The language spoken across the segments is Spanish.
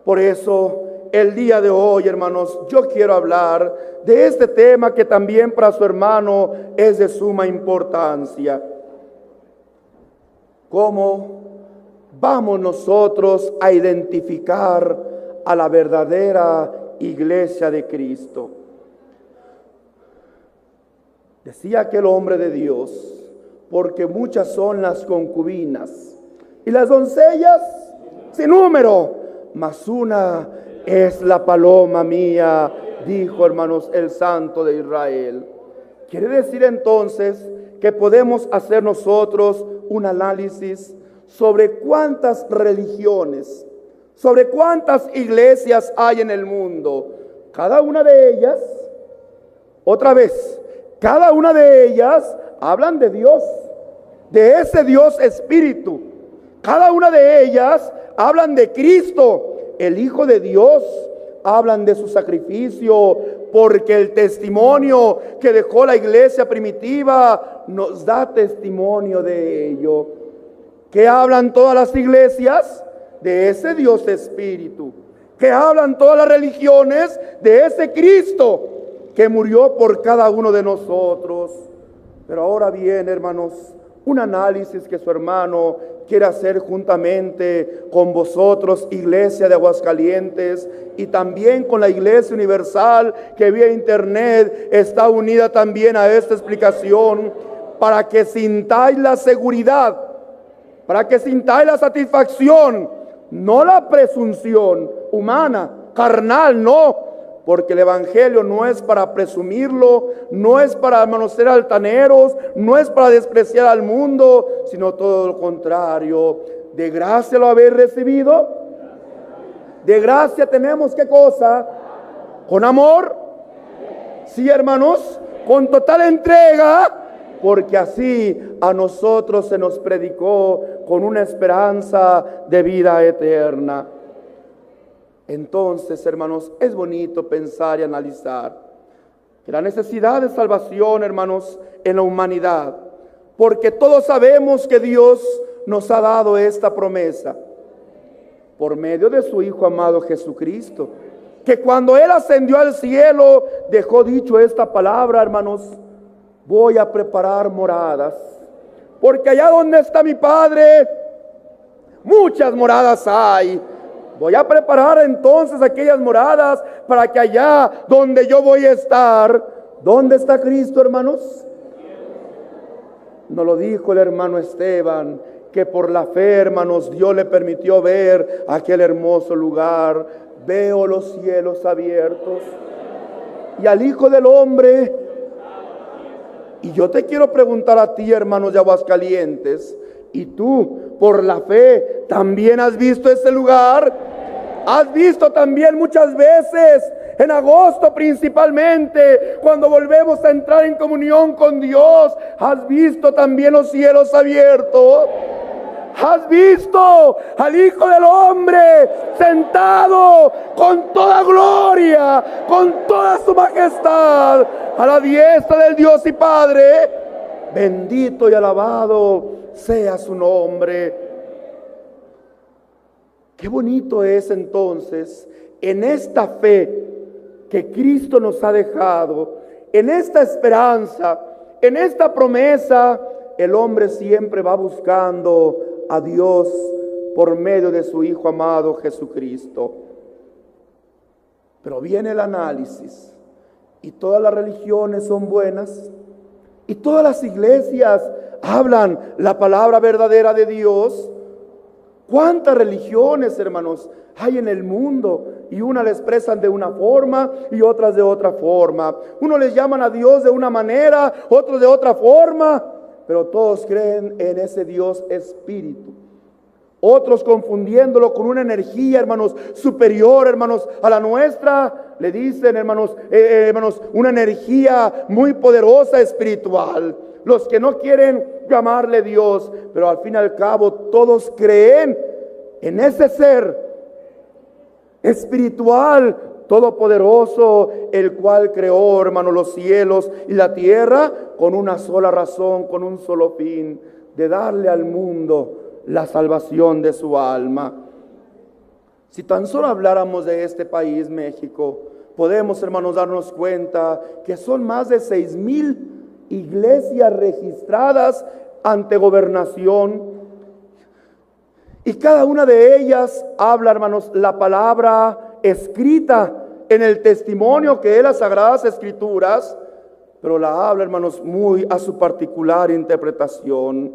Por eso, el día de hoy, hermanos, yo quiero hablar de este tema que también para su hermano es de suma importancia. ¿Cómo vamos nosotros a identificar a la verdadera iglesia de Cristo? Decía aquel hombre de Dios, porque muchas son las concubinas y las doncellas sin número, mas una es la paloma mía, dijo, hermanos, el Santo de Israel. Quiere decir entonces que podemos hacer nosotros un análisis sobre cuántas religiones, sobre cuántas iglesias hay en el mundo. Cada una de ellas, otra vez, cada una de ellas hablan de Dios, de ese Dios Espíritu. Cada una de ellas hablan de Cristo, el Hijo de Dios. Hablan de su sacrificio, porque el testimonio que dejó la iglesia primitiva nos da testimonio de ello. ¿Qué hablan todas las iglesias? De ese Dios Espíritu. ¿Qué hablan todas las religiones? De ese Cristo que murió por cada uno de nosotros. Pero ahora bien, hermanos, un análisis que su hermano quiere hacer juntamente con vosotros, iglesia de Aguascalientes, y también con la Iglesia Universal, que vía internet está unida también a esta explicación, para que sintáis la seguridad, para que sintáis la satisfacción, no la presunción humana, carnal, no. Porque el Evangelio no es para presumirlo, no es para, hermanos, ser altaneros, no es para despreciar al mundo, sino todo lo contrario. De gracia lo habéis recibido. De gracia tenemos, ¿qué cosa? Con amor. Sí, hermanos, con total entrega, porque así a nosotros se nos predicó con una esperanza de vida eterna. Entonces, hermanos, es bonito pensar y analizar que la necesidad de salvación, hermanos, en la humanidad, porque todos sabemos que Dios nos ha dado esta promesa por medio de su Hijo amado Jesucristo, que cuando Él ascendió al cielo dejó dicho esta palabra, hermanos: voy a preparar moradas, porque allá donde está mi Padre, muchas moradas hay. Voy a preparar entonces aquellas moradas para que allá donde yo voy a estar. ¿Dónde está Cristo, hermanos? Nos lo dijo el hermano Esteban, que por la fe, hermanos, Dios le permitió ver aquel hermoso lugar. Veo los cielos abiertos y al Hijo del Hombre. Y yo te quiero preguntar a ti, hermanos de Aguascalientes, ¿y tú, por la fe, también has visto ese lugar? ¿Has visto también muchas veces, en agosto principalmente, cuando volvemos a entrar en comunión con Dios, has visto también los cielos abiertos? ¿Has visto al Hijo del Hombre sentado con toda gloria, con toda su majestad, a la diestra del Dios y Padre? Bendito y alabado sea su nombre. Qué bonito es entonces, en esta fe que Cristo nos ha dejado, en esta esperanza, en esta promesa, el hombre siempre va buscando a Dios por medio de su Hijo amado Jesucristo. Pero viene el análisis, y todas las religiones son buenas, y todas las iglesias hablan la palabra verdadera de Dios. ¿Cuántas religiones, hermanos, hay en el mundo? Y unas le expresan de una forma y otras de otra forma. Unos les llaman a Dios de una manera, otros de otra forma, pero todos creen en ese Dios Espíritu. Otros, confundiéndolo con una energía, hermanos, superior, hermanos, a la nuestra, le dicen, hermanos, una energía muy poderosa espiritual. Los que no quieren llamarle Dios, pero al fin y al cabo todos creen en ese ser espiritual todopoderoso, el cual creó, hermano, los cielos y la tierra con una sola razón, con un solo fin, de darle al mundo la salvación de su alma. Si tan solo habláramos de este país, México, podemos, hermanos, darnos cuenta que son más de 6,000 iglesias registradas ante gobernación. Y cada una de ellas habla, hermanos, la palabra escrita en el testimonio que es las Sagradas Escrituras, pero la habla, hermanos, muy a su particular interpretación.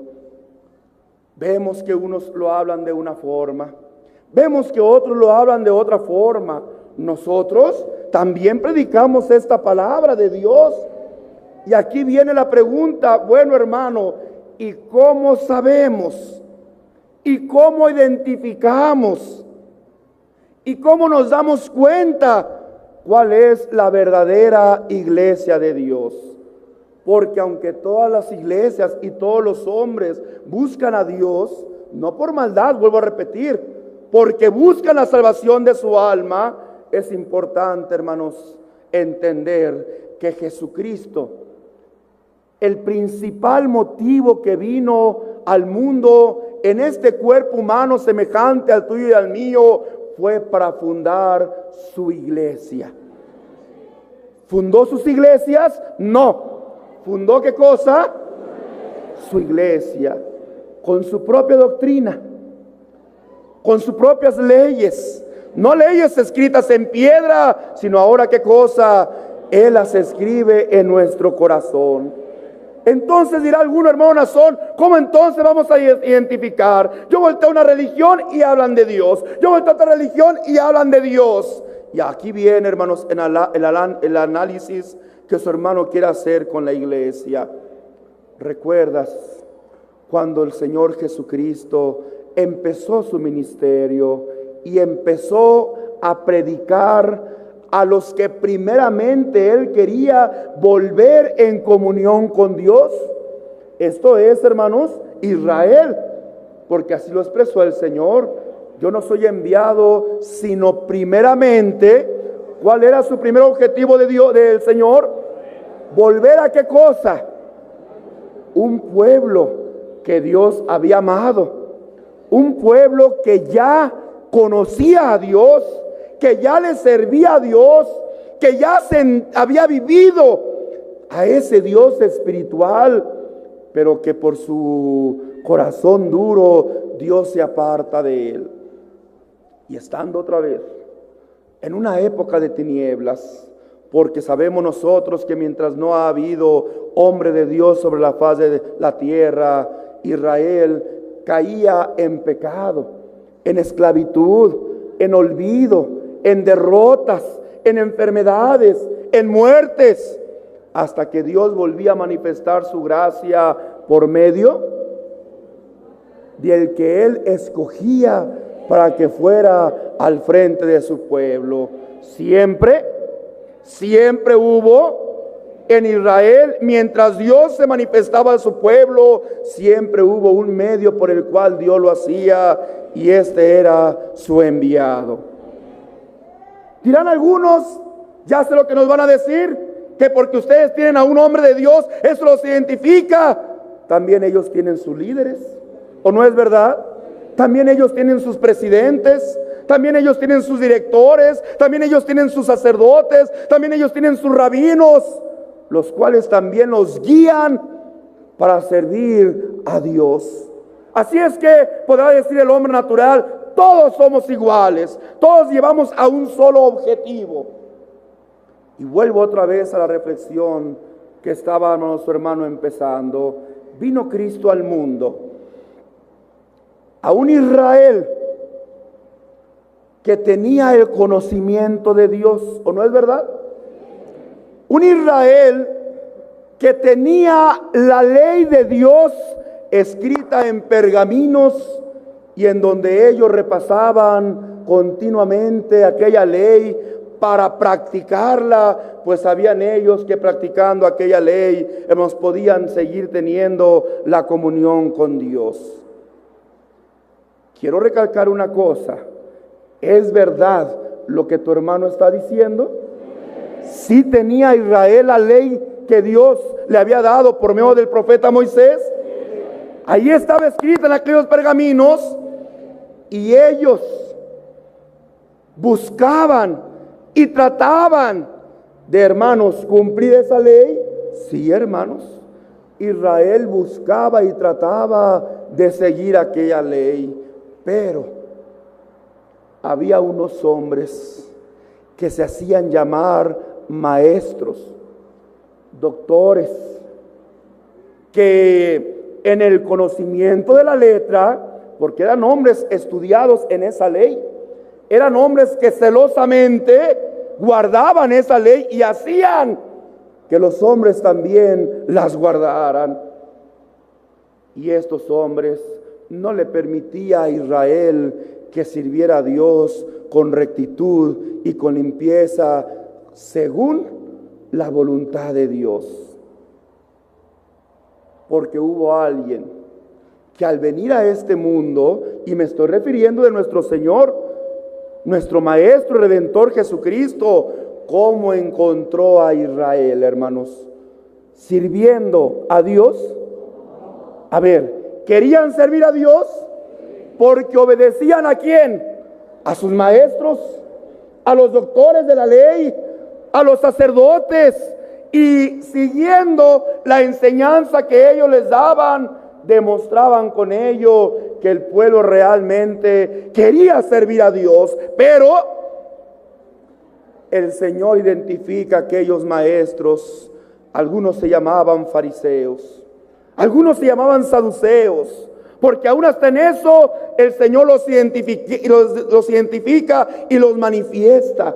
Vemos que unos lo hablan de una forma, vemos que otros lo hablan de otra forma. Nosotros también predicamos esta palabra de Dios. Y aquí viene la pregunta, bueno, hermano, ¿y cómo sabemos? ¿Y cómo identificamos? ¿Y cómo nos damos cuenta cuál es la verdadera iglesia de Dios? Porque aunque todas las iglesias y todos los hombres buscan a Dios, no por maldad, vuelvo a repetir, porque buscan la salvación de su alma, es importante, hermanos, entender que Jesucristo, el principal motivo que vino al mundo en este cuerpo humano semejante al tuyo y al mío, fue para fundar su iglesia. ¿Fundó sus iglesias? No. ¿Fundó qué cosa? Su iglesia. Con su propia doctrina, con sus propias leyes. No leyes escritas en piedra, sino ahora qué cosa, Él las escribe en nuestro corazón. Entonces dirá alguno, hermano Nazón, ¿cómo entonces vamos a identificar? Yo volteo a una religión y hablan de Dios. Yo volteo a otra religión y hablan de Dios. Y aquí viene, hermanos, el análisis que su hermano quiere hacer con la iglesia. ¿Recuerdas cuando el Señor Jesucristo empezó su ministerio y empezó a predicar a los que primeramente Él quería volver en comunión con Dios? Esto es, hermanos, Israel, porque así lo expresó el Señor. Yo no soy enviado, sino primeramente, ¿cuál era su primer objetivo de Dios, del Señor? ¿Volver a qué cosa? Un pueblo que Dios había amado, un pueblo que ya conocía a Dios, que ya le servía a Dios, que ya había vivido a ese Dios espiritual, pero que por su corazón duro Dios se aparta de él. Y estando otra vez en una época de tinieblas, porque sabemos nosotros que mientras no ha habido hombre de Dios sobre la faz de la tierra, Israel caía en pecado, en esclavitud, en olvido, en derrotas, en enfermedades, en muertes, hasta que Dios volvía a manifestar su gracia por medio del que Él escogía para que fuera al frente de su pueblo. Siempre hubo en Israel, mientras Dios se manifestaba a su pueblo, siempre hubo un medio por el cual Dios lo hacía, y este era su enviado. Dirán algunos, ya sé lo que nos van a decir, que porque ustedes tienen a un hombre de Dios, eso los identifica. También ellos tienen sus líderes, ¿o no es verdad? También ellos tienen sus presidentes, también ellos tienen sus directores, también ellos tienen sus sacerdotes, también ellos tienen sus rabinos, los cuales también los guían para servir a Dios. Así es que podrá decir el hombre natural, todos somos iguales, todos llevamos a un solo objetivo. Y vuelvo otra vez a la reflexión que estaba nuestro hermano empezando. Vino Cristo al mundo, a un Israel que tenía el conocimiento de Dios, ¿o no es verdad? Un Israel que tenía la ley de Dios escrita en pergaminos, y en donde ellos repasaban continuamente aquella ley para practicarla, pues sabían ellos que practicando aquella ley nos podían seguir teniendo la comunión con Dios. Quiero recalcar una cosa, ¿es verdad lo que tu hermano está diciendo? ¿Sí tenía Israel la ley que Dios le había dado por medio del profeta Moisés? Ahí estaba escrita en aquellos pergaminos, y ellos buscaban y trataban de, hermanos, cumplir esa ley. Sí, hermanos, Israel buscaba y trataba de seguir aquella ley, pero había unos hombres que se hacían llamar maestros, doctores, que en el conocimiento de la letra, porque eran hombres estudiados en esa ley, eran hombres que celosamente guardaban esa ley y hacían que los hombres también las guardaran. Y estos hombres no le permitía a Israel que sirviera a Dios con rectitud y con limpieza según la voluntad de Dios. Porque hubo alguien que al venir a este mundo, y me estoy refiriendo de nuestro Señor, nuestro Maestro Redentor Jesucristo, ¿cómo encontró a Israel, hermanos? ¿Sirviendo a Dios? A ver, ¿querían servir a Dios? Porque obedecían ¿a quién? A sus maestros, a los doctores de la ley, a los sacerdotes, y siguiendo la enseñanza que ellos les daban, demostraban con ello que el pueblo realmente quería servir a Dios. Pero el Señor identifica a aquellos maestros. Algunos se llamaban fariseos, algunos se llamaban saduceos, porque aún hasta en eso el Señor los identifica y los manifiesta.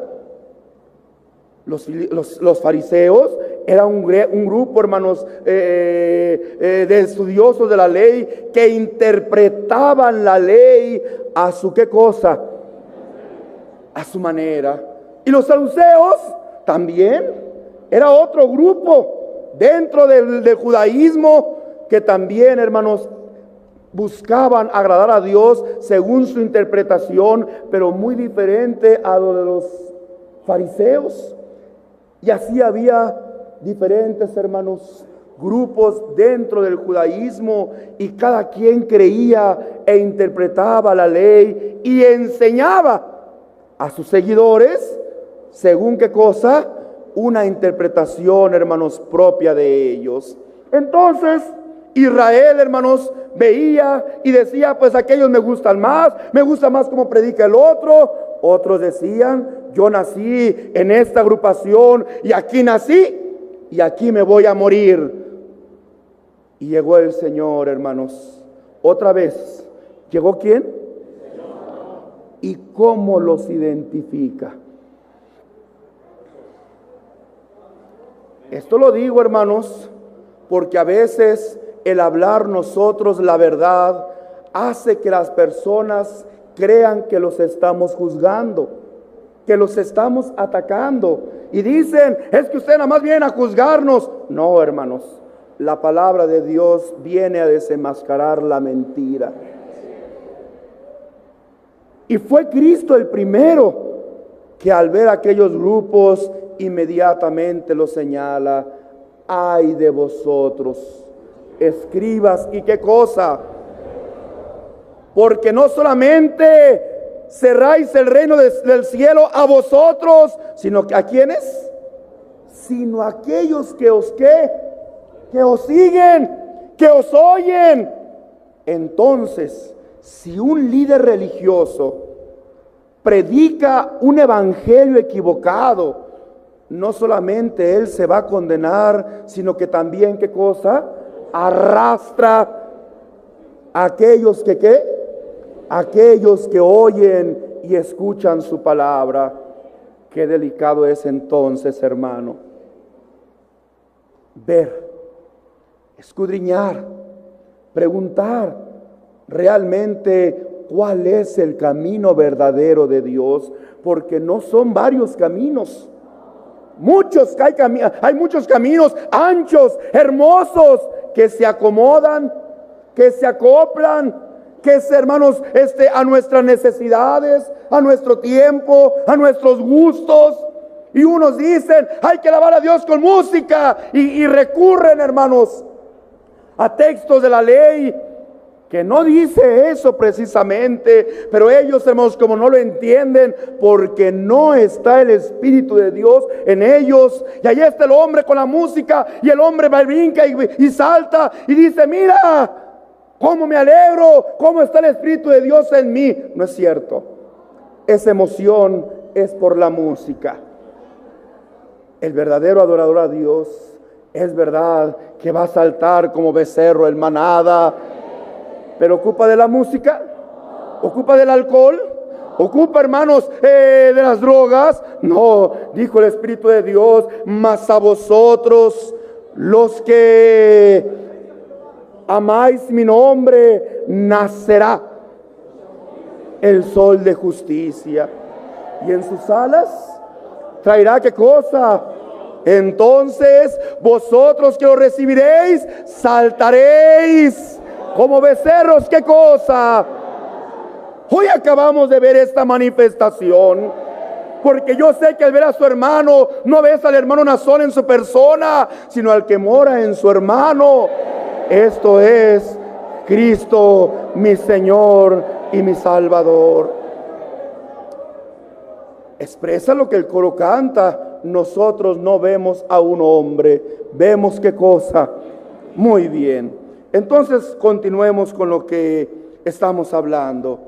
Los fariseos eran un grupo, hermanos, de estudiosos de la ley, que interpretaban la ley a su ¿qué cosa? A su manera. Y los saduceos también era otro grupo dentro del judaísmo, que también, hermanos, buscaban agradar a Dios según su interpretación, pero muy diferente a lo de los fariseos. Y así había diferentes, hermanos, grupos dentro del judaísmo, y cada quien creía e interpretaba la ley y enseñaba a sus seguidores según ¿qué cosa? Una interpretación, hermanos, propia de ellos. Entonces Israel, hermanos, veía y decía: pues aquellos me gusta más como predica el otro. Otros decían: yo nací en esta agrupación y aquí nací y aquí me voy a morir. Y llegó el Señor, hermanos, otra vez. ¿Llegó quién? ¿Y cómo los identifica? Esto lo digo, hermanos, porque a veces el hablar nosotros la verdad hace que las personas crean que los estamos juzgando, que los estamos atacando, y dicen: es que usted nada más viene a juzgarnos. No, hermanos, la palabra de Dios viene a desenmascarar la mentira. Y fue Cristo el primero que, al ver aquellos grupos, inmediatamente los señala: ay de vosotros, escribas, ¿y qué cosa? Porque no solamente cerráis el reino del cielo a vosotros, sino que ¿a quiénes? Sino a aquellos que os ¿qué? Que os siguen, que os oyen. Entonces, si un líder religioso predica un evangelio equivocado, no solamente él se va a condenar, sino que también ¿qué cosa? Arrastra a aquellos que ¿qué? Aquellos que oyen y escuchan su palabra. Qué delicado es entonces, hermano, ver, escudriñar, preguntar realmente cuál es el camino verdadero de Dios, porque no son varios caminos. Hay muchos caminos anchos, hermosos, que se acomodan, que se acoplan, que es, hermanos, a nuestras necesidades, a nuestro tiempo, a nuestros gustos. Y unos dicen: hay que alabar a Dios con música, y recurren, hermanos, a textos de la ley, que no dice eso precisamente, pero ellos, hermanos, como no lo entienden, porque no está el Espíritu de Dios en ellos, y ahí está el hombre con la música, y el hombre brinca y salta, y dice, mira, cómo me alegro, cómo está el Espíritu de Dios en mí. No es cierto, esa emoción es por la música. El verdadero adorador a Dios, es verdad que va a saltar como becerro en manada, pero ocupa de la música, ocupa del alcohol, ocupa, hermanos, de las drogas. No, dijo el Espíritu de Dios, mas a vosotros los que amáis mi nombre, nacerá el sol de justicia, y en sus alas traerá, ¿qué cosa? Entonces vosotros que lo recibiréis, saltaréis como becerros, ¿qué cosa? Hoy acabamos de ver esta manifestación, porque yo sé que al ver a su hermano, no ves al hermano Nazón en su persona, sino al que mora en su hermano. Esto es Cristo, mi Señor y mi Salvador. Expresa lo que el coro canta. Nosotros no vemos a un hombre, vemos qué cosa. Muy bien. Entonces continuemos con lo que estamos hablando.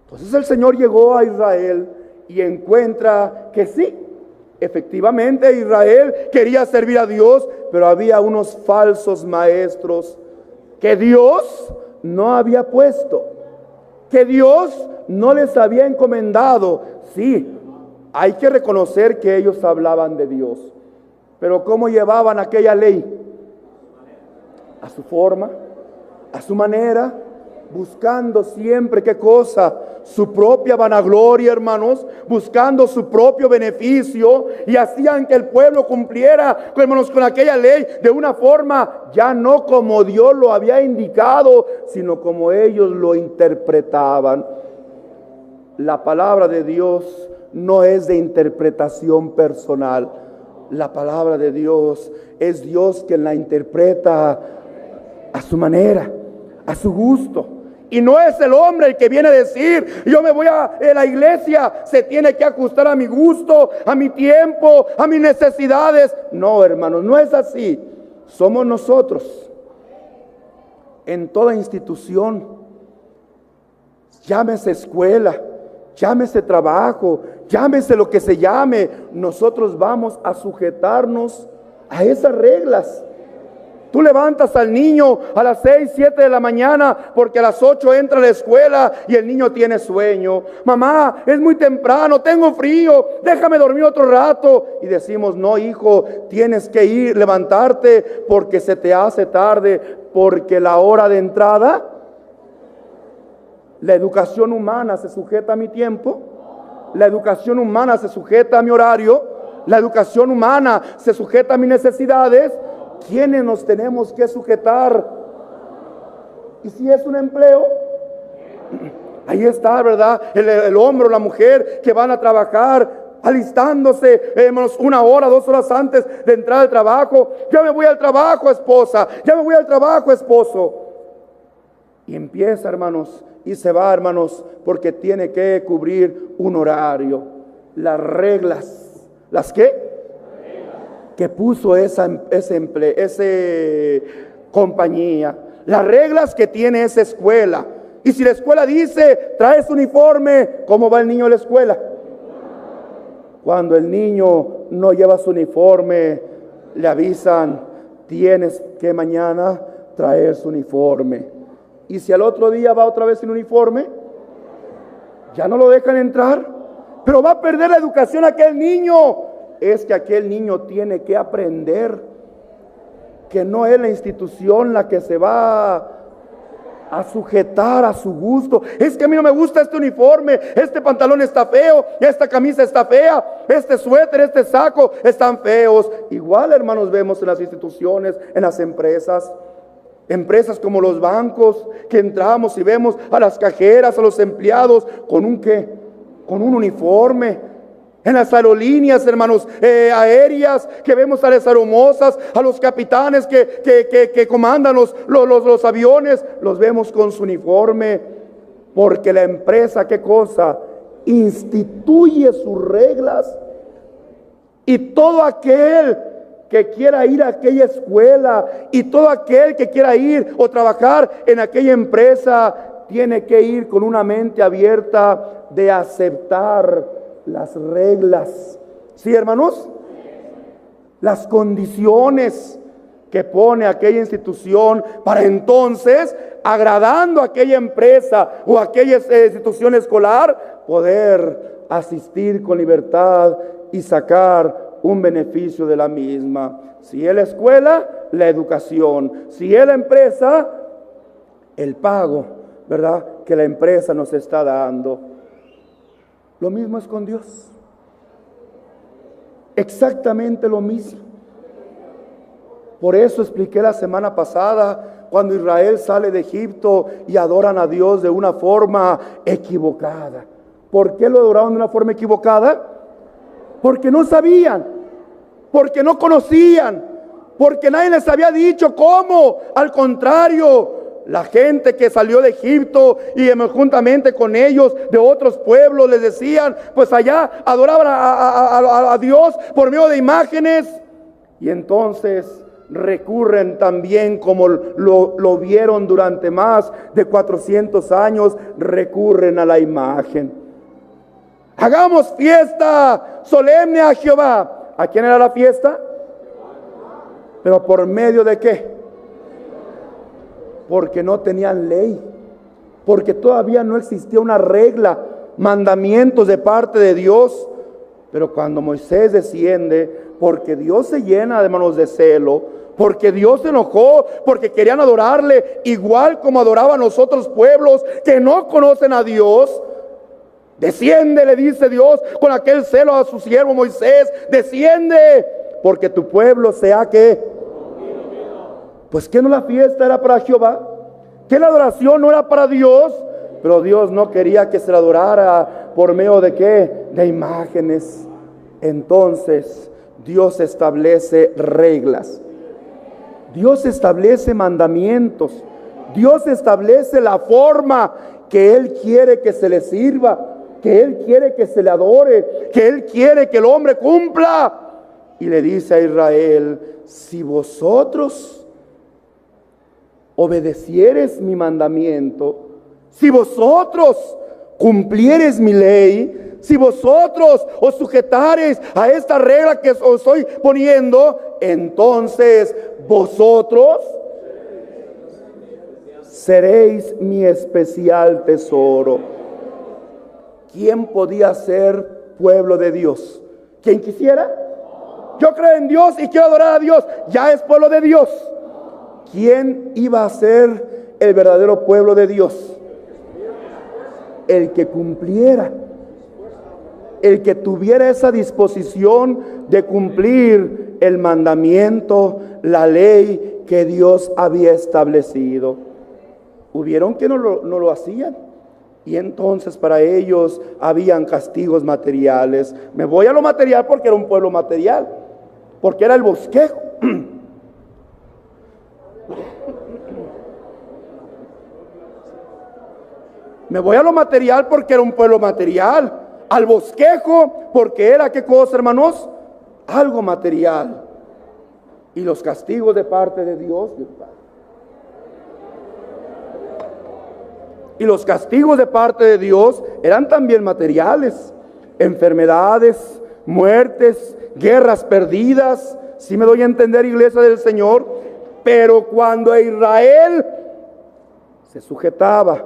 Entonces el Señor llegó a Israel y encuentra que sí, efectivamente Israel quería servir a Dios, pero había unos falsos maestros que Dios no había puesto, que Dios no les había encomendado. Sí, hay que reconocer que ellos hablaban de Dios, pero ¿cómo llevaban aquella ley? A su forma, a su manera, buscando siempre, ¿qué cosa? Su propia vanagloria, hermanos, buscando su propio beneficio, y hacían que el pueblo cumpliera, hermanos, con aquella ley de una forma ya no como Dios lo había indicado, sino como ellos lo interpretaban. La palabra de Dios no es de interpretación personal. La palabra de Dios es Dios quien la interpreta a su manera, a su gusto. Y no es el hombre el que viene a decir, yo me voy a la iglesia, se tiene que ajustar a mi gusto, a mi tiempo, a mis necesidades. No, hermanos, no es así. Somos nosotros. En toda institución, llámese escuela, llámese trabajo, llámese lo que se llame, nosotros vamos a sujetarnos a esas reglas. Tú levantas al niño a las 6, 7 de la mañana porque a las 8 entra a la escuela y el niño tiene sueño. Mamá, es muy temprano, tengo frío, déjame dormir otro rato. Y decimos, no, hijo, tienes que ir, levantarte porque se te hace tarde, porque la hora de entrada, la educación humana se sujeta a mi tiempo, la educación humana se sujeta a mi horario, la educación humana se sujeta a mis necesidades. ¿Quiénes nos tenemos que sujetar? Y si es un empleo, ahí está, ¿verdad? El hombre o la mujer que van a trabajar, alistándose, hermanos, 1 hora, 2 horas antes de entrar al trabajo. Ya me voy al trabajo, esposa, ya me voy al trabajo, esposo. Y empieza, hermanos, y se va, hermanos, porque tiene que cubrir un horario. Las reglas, ¿las qué? Que puso esa compañía, las reglas que tiene esa escuela. Y si la escuela dice, traes uniforme, ¿cómo va el niño a la escuela? Cuando el niño no lleva su uniforme, le avisan, tienes que mañana traer su uniforme. Y si al otro día va otra vez sin uniforme, ya no lo dejan entrar, pero va a perder la educación aquel niño. Es que aquel niño tiene que aprender que no es la institución la que se va a sujetar a su gusto. Es que a mí no me gusta este uniforme, este pantalón está feo, esta camisa está fea, este suéter, este saco están feos. Igual, hermanos, vemos en las instituciones, en las empresas como los bancos, que entramos y vemos a las cajeras, a los empleados con un ¿qué? Con un uniforme. En las aerolíneas, hermanos, aéreas, que vemos a las aeromosas, a los capitanes que comandan los aviones, los vemos con su uniforme, porque la empresa, ¿qué cosa? Instituye sus reglas. Y todo aquel que quiera ir a aquella escuela, y todo aquel que quiera ir o trabajar en aquella empresa, tiene que ir con una mente abierta de aceptar las reglas. ¿Sí, hermanos? Las condiciones que pone aquella institución para entonces, agradando a aquella empresa o aquella institución escolar, poder asistir con libertad y sacar un beneficio de la misma. Si es la escuela, la educación. Si es la empresa, el pago, ¿verdad?, que la empresa nos está dando. Lo mismo es con Dios. Exactamente lo mismo. Por eso expliqué la semana pasada, cuando Israel sale de Egipto y adoran a Dios de una forma equivocada. ¿Por qué lo adoraron de una forma equivocada? Porque no sabían, porque no conocían, porque nadie les había dicho cómo. Al contrario, la gente que salió de Egipto y juntamente con ellos de otros pueblos les decían, pues allá adoraban a Dios por medio de imágenes. Y entonces recurren también, como lo vieron durante más de 400 años, recurren a la imagen. Hagamos fiesta solemne a Jehová. ¿A quién era la fiesta? ¿Pero por medio de qué? Porque no tenían ley, porque todavía no existía una regla, mandamientos de parte de Dios. Pero cuando Moisés desciende, porque Dios se llena de manos de celo, porque Dios se enojó, porque querían adorarle igual como adoraban los otros pueblos que no conocen a Dios. Desciende, le dice Dios con aquel celo a su siervo Moisés, desciende, porque tu pueblo sea que... Pues que no la fiesta era para Jehová, que la adoración no era para Dios, pero Dios no quería que se la adorara por medio de qué, de imágenes. Entonces Dios establece reglas, Dios establece mandamientos, Dios establece la forma que Él quiere que se le sirva, que Él quiere que se le adore, que Él quiere que el hombre cumpla. Y le dice a Israel: si vosotros obedecieres mi mandamiento, si vosotros cumplieres mi ley, si vosotros os sujetareis a esta regla que os estoy poniendo, entonces vosotros seréis mi especial tesoro. ¿Quién podía ser pueblo de Dios? ¿Quién quisiera? Yo creo en Dios y quiero adorar a Dios, ya es pueblo de Dios. ¿Quién iba a ser el verdadero pueblo de Dios? El que cumpliera, el que tuviera esa disposición de cumplir el mandamiento, la ley que Dios había establecido. Hubieron que no lo hacían, y entonces para ellos habían castigos materiales. Me voy a lo material porque era un pueblo material, porque era el bosquejo. Me voy a lo material porque era un pueblo material. Al bosquejo porque era, ¿qué cosa, hermanos? Algo material. Y los castigos de parte de Dios. Y los castigos de parte de Dios eran también materiales. Enfermedades, muertes, guerras perdidas. ¿Sí me doy a entender, iglesia del Señor? Pero cuando Israel se sujetaba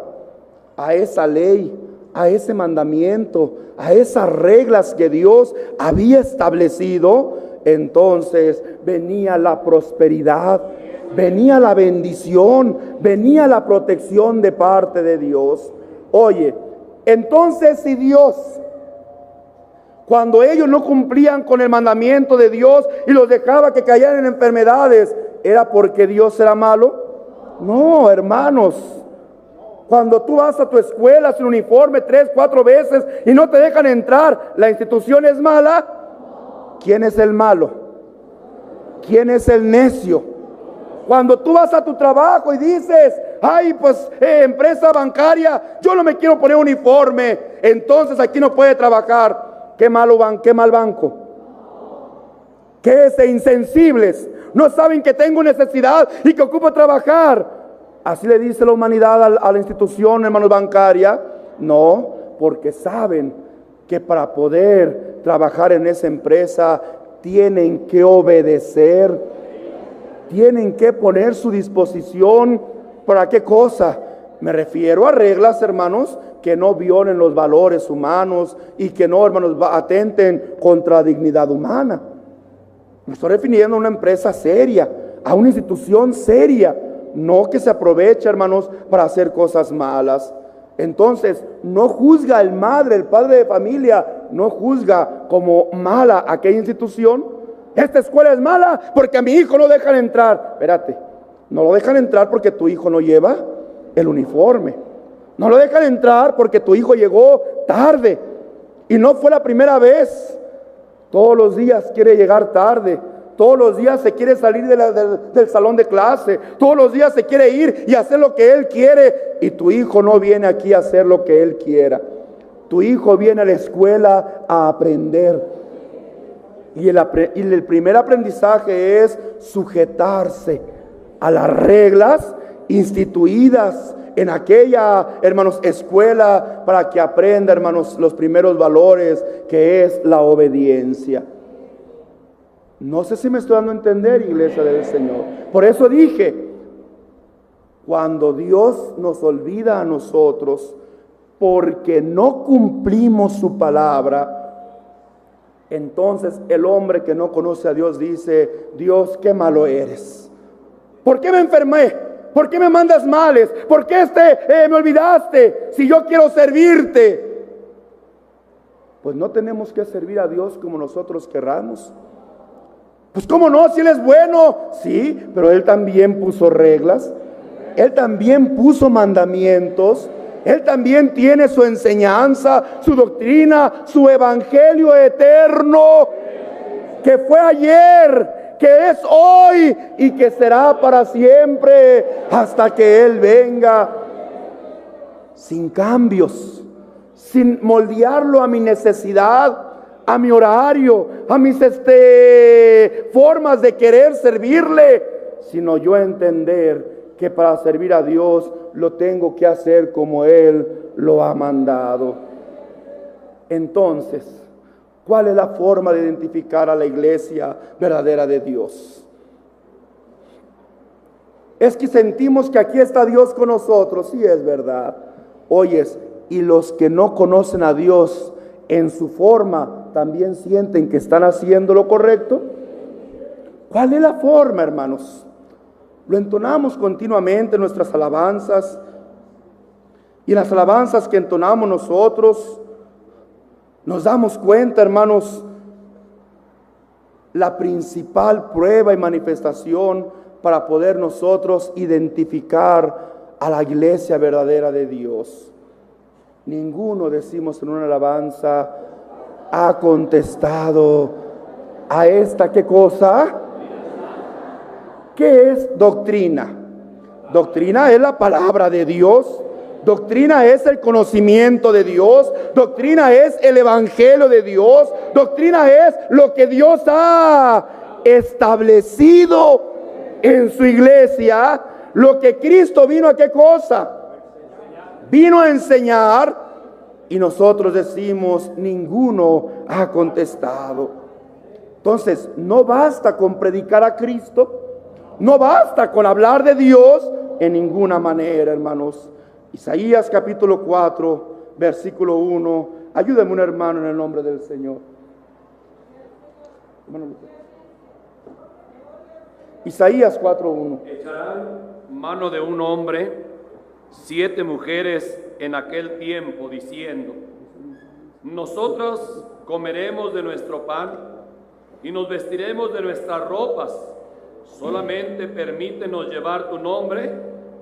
a esa ley, a ese mandamiento, a esas reglas que Dios había establecido, entonces venía la prosperidad, venía la bendición, venía la protección de parte de Dios. Oye, entonces si Dios, cuando ellos no cumplían con el mandamiento de Dios y los dejaba que cayeran en enfermedades, ¿era porque Dios era malo? No, hermanos. Cuando tú vas a tu escuela sin uniforme 3, 4 veces y no te dejan entrar, ¿la institución es mala? ¿Quién es el malo? ¿Quién es el necio? Cuando tú vas a tu trabajo y dices, ay, pues empresa bancaria, yo no me quiero poner uniforme, entonces aquí no puede trabajar. Qué mal banco. ¿Qué insensibles? No saben que tengo necesidad y que ocupo trabajar. Así le dice la humanidad a la institución, hermanos, bancaria. No, porque saben que para poder trabajar en esa empresa tienen que obedecer, tienen que poner su disposición. ¿Para qué cosa? Me refiero a reglas, hermanos, que no violen los valores humanos y que no, hermanos, atenten contra la dignidad humana. Me estoy refiriendo a una empresa seria, a una institución seria, no que se aproveche, hermanos, para hacer cosas malas. Entonces, no juzga el padre de familia, no juzga como mala aquella institución. Esta escuela es mala porque a mi hijo no dejan entrar. Espérate, no lo dejan entrar porque tu hijo no lleva el uniforme. No lo dejan entrar porque tu hijo llegó tarde y no fue la primera vez. Todos los días quiere llegar tarde. Todos los días se quiere salir del salón de clase. Todos los días se quiere ir y hacer lo que él quiere. Y tu hijo no viene aquí a hacer lo que él quiera. Tu hijo viene a la escuela a aprender. Y el primer aprendizaje es sujetarse a las reglas instituidas en aquella, hermanos, escuela, para que aprenda, hermanos, los primeros valores, que es la obediencia. No sé si me estoy dando a entender, iglesia del Señor. Por eso dije, cuando Dios nos olvida a nosotros porque no cumplimos su palabra, entonces el hombre que no conoce a Dios dice, Dios, qué malo eres. ¿Por qué me enfermé? ¿Por qué me mandas males? ¿Por qué me olvidaste? Si yo quiero servirte. Pues no tenemos que servir a Dios como nosotros querramos. Pues cómo no, si Él es bueno. Sí, pero Él también puso reglas. Él también puso mandamientos. Él también tiene su enseñanza, su doctrina, su evangelio eterno, que fue ayer, que es hoy y que será para siempre hasta que Él venga, sin cambios, sin moldearlo a mi necesidad, a mi horario, a mis formas de querer servirle, sino yo entender que para servir a Dios lo tengo que hacer como Él lo ha mandado. Entonces, ¿cuál es la forma de identificar a la iglesia verdadera de Dios? Es que sentimos que aquí está Dios con nosotros. Sí, es verdad. Oyes, y los que no conocen a Dios en su forma, ¿también sienten que están haciendo lo correcto? ¿Cuál es la forma, hermanos? Lo entonamos continuamente en nuestras alabanzas. Y en las alabanzas que entonamos nosotros, nos damos cuenta, hermanos, la principal prueba y manifestación para poder nosotros identificar a la iglesia verdadera de Dios. Ninguno, decimos en una alabanza, ha contestado a esta, ¿qué cosa? ¿Qué es doctrina? Doctrina es la palabra de Dios. Doctrina es el conocimiento de Dios. Doctrina es el evangelio de Dios. Doctrina es lo que Dios ha establecido en su iglesia. Lo que Cristo vino a qué cosa? Vino a enseñar. Y nosotros decimos, ninguno ha contestado. Entonces, no basta con predicar a Cristo. No basta con hablar de Dios en ninguna manera, hermanos. Isaías capítulo 4, versículo 1. Ayúdame un hermano en el nombre del Señor. Isaías 4:1. Echarán mano de un hombre 7 mujeres en aquel tiempo, diciendo: nosotros comeremos de nuestro pan y nos vestiremos de nuestras ropas. Solamente permítenos llevar tu nombre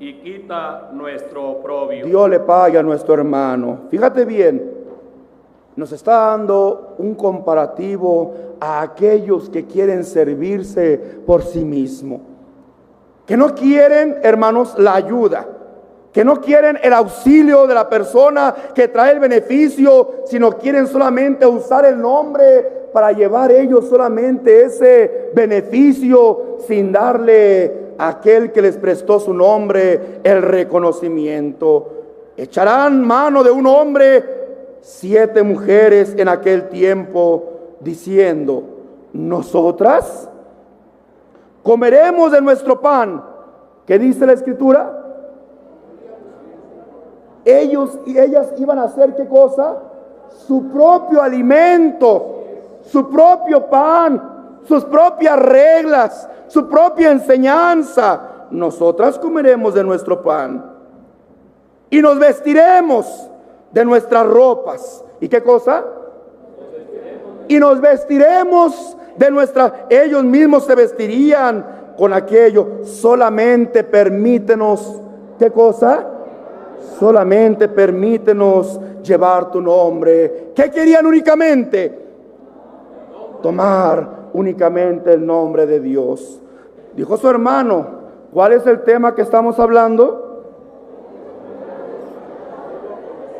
y quita nuestro oprobio. Dios le pague a nuestro hermano. Fíjate bien, nos está dando un comparativo a aquellos que quieren servirse por sí mismos, que no quieren, hermanos, la ayuda, que no quieren el auxilio de la persona que trae el beneficio, sino quieren solamente usar el nombre para llevar ellos solamente ese beneficio sin darle a aquel que les prestó su nombre el reconocimiento. Echarán mano de un hombre 7 mujeres en aquel tiempo, diciendo: nosotras comeremos de nuestro pan. ¿Qué dice la Escritura? Ellos y ellas iban a hacer, ¿qué cosa? Su propio alimento, su propio pan, sus propias reglas, su propia enseñanza. Nosotras comeremos de nuestro pan y nos vestiremos de nuestras ropas. ¿Y qué cosa? Y nos vestiremos de nuestras... Ellos mismos se vestirían con aquello. Solamente permítenos, ¿qué cosa? Solamente permítenos llevar tu nombre. ¿Qué querían únicamente? Tomar únicamente el nombre de Dios. Dijo su hermano: ¿cuál es el tema que estamos hablando?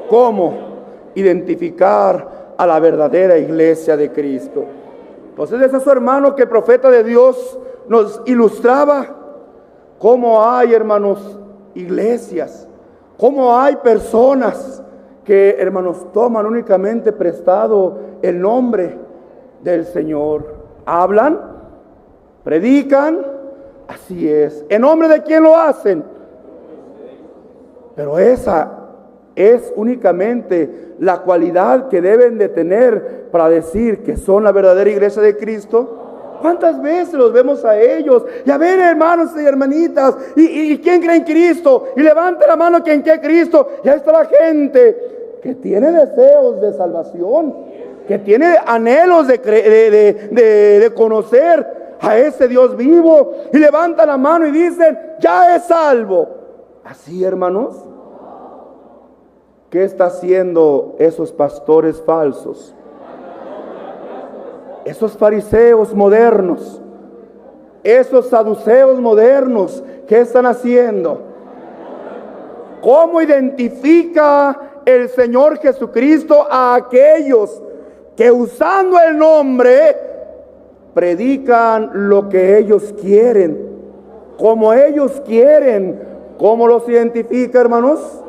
¿Cómo identificar a la verdadera iglesia de Cristo? Entonces ese es su hermano que el profeta de Dios nos ilustraba cómo hay, hermanos, iglesias, cómo hay personas que, hermanos, toman únicamente prestado el nombre del Señor. Hablan, predican, así es. ¿En nombre de quién lo hacen? Pero esa es únicamente la cualidad que deben de tener para decir que son la verdadera iglesia de Cristo. ¿Cuántas veces los vemos a ellos? Y a ver, hermanos y hermanitas, ¿y quién cree en Cristo? Y levanta la mano quien cree en Cristo. Y ahí está la gente que tiene deseos de salvación, que tiene anhelos de conocer a ese Dios vivo. Y levanta la mano y dicen: ya es salvo. Así, hermanos. ¿Qué está haciendo esos pastores falsos? Esos fariseos modernos, esos saduceos modernos, ¿qué están haciendo? ¿Cómo identifica el Señor Jesucristo a aquellos que usando el nombre predican lo que ellos quieren, como ellos quieren? ¿Cómo los identifica, hermanos?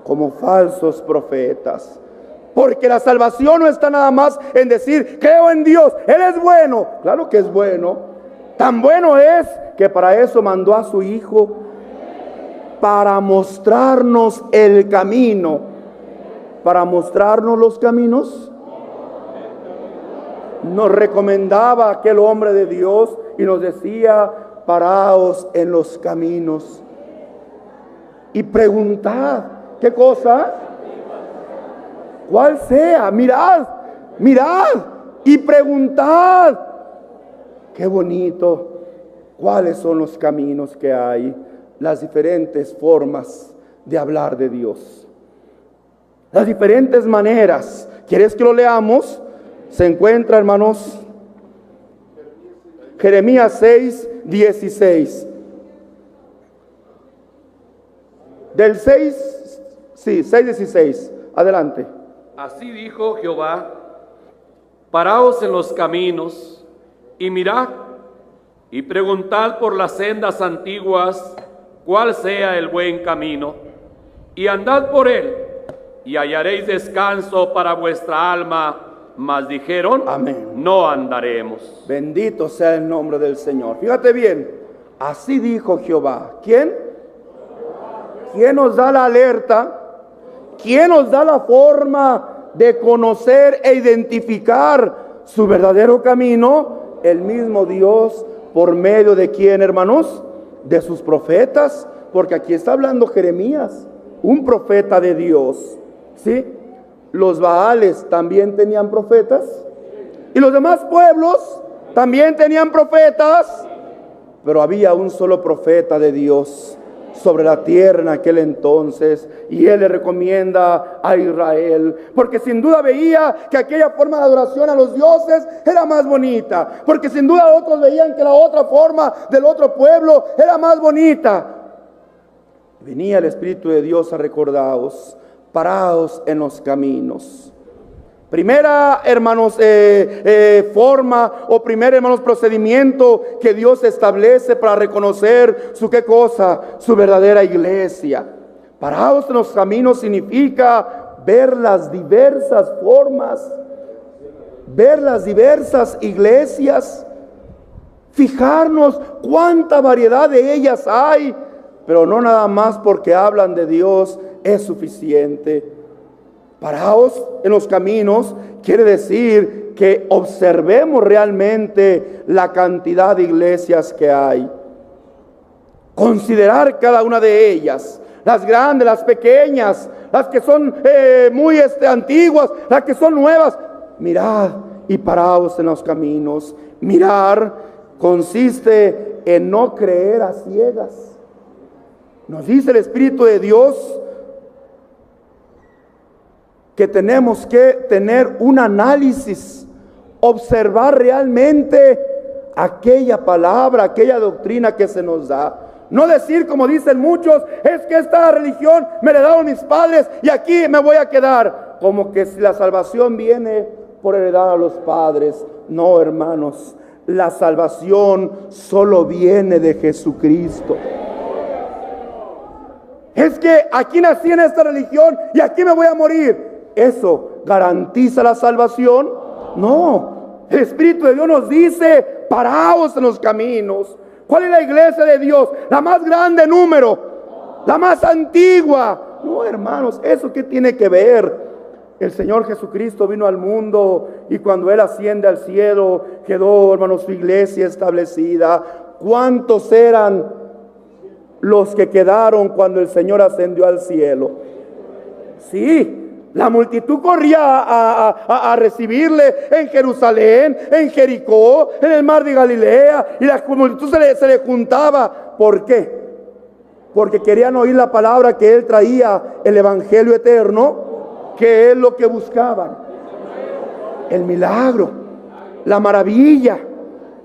Como falsos profetas. Porque la salvación no está nada más en decir: creo en Dios, Él es bueno. Claro que es bueno. Tan bueno es que para eso mandó a su Hijo, para mostrarnos el camino. Para mostrarnos los caminos. Nos recomendaba aquel hombre de Dios y nos decía: paraos en los caminos y preguntad. ¿Qué cosa? ¿Cuál sea? Mirad, mirad y preguntad. Qué bonito. ¿Cuáles son los caminos que hay? Las diferentes formas de hablar de Dios, las diferentes maneras. ¿Quieres que lo leamos? Se encuentra, hermanos, Jeremías 6, 16. Del 6, sí, 6:16. Adelante. Así dijo Jehová: paraos en los caminos y mirad y preguntad por las sendas antiguas cuál sea el buen camino, y andad por él y hallaréis descanso para vuestra alma. Mas dijeron: amén, no andaremos. Bendito sea el nombre del Señor. Fíjate bien, así dijo Jehová. ¿Quién? ¿Quién nos da la alerta? ¿Quién nos da la forma de conocer e identificar su verdadero camino? El mismo Dios. ¿Por medio de quién, hermanos? De sus profetas. Porque aquí está hablando Jeremías, un profeta de Dios. ¿Sí? Los Baales también tenían profetas. Y los demás pueblos también tenían profetas. Pero había un solo profeta de Dios, sobre la tierra en aquel entonces. Y él le recomienda a Israel, porque sin duda veía que aquella forma de adoración a los dioses era más bonita, porque sin duda otros veían que la otra forma del otro pueblo era más bonita. Venía el Espíritu de Dios a recordaros: paraos en los caminos. Primera, hermanos, forma o primer, hermanos, procedimiento que Dios establece para reconocer su, ¿qué cosa? Su verdadera iglesia. Paraos en los caminos significa ver las diversas formas, ver las diversas iglesias, fijarnos cuánta variedad de ellas hay, pero no nada más porque hablan de Dios es suficiente. Paraos en los caminos quiere decir que observemos realmente la cantidad de iglesias que hay. Considerar cada una de ellas, las grandes, las pequeñas, las que son muy antiguas, las que son nuevas. Mirad y paraos en los caminos. Mirar consiste en no creer a ciegas. Nos dice el Espíritu de Dios que tenemos que tener un análisis, observar realmente aquella palabra, aquella doctrina que se nos da. No decir como dicen muchos: es que esta religión me la heredaron mis padres y aquí me voy a quedar. Como que si la salvación viene por heredar a los padres. No, hermanos, la salvación solo viene de Jesucristo. Es que aquí nací en esta religión y aquí me voy a morir. ¿Eso garantiza la salvación? No. El Espíritu de Dios nos dice: paraos en los caminos. ¿Cuál es la iglesia de Dios? La más grande en número, la más antigua. No, hermanos, ¿eso qué tiene que ver? El Señor Jesucristo vino al mundo y cuando Él asciende al cielo quedó, hermanos, su iglesia establecida. ¿Cuántos eran los que quedaron cuando el Señor ascendió al cielo? Sí. La multitud corría a recibirle en Jerusalén, en Jericó, en el mar de Galilea, y la multitud se le juntaba. ¿Por qué? Porque querían oír la palabra que Él traía, el evangelio eterno, que es lo que buscaban. El milagro, la maravilla.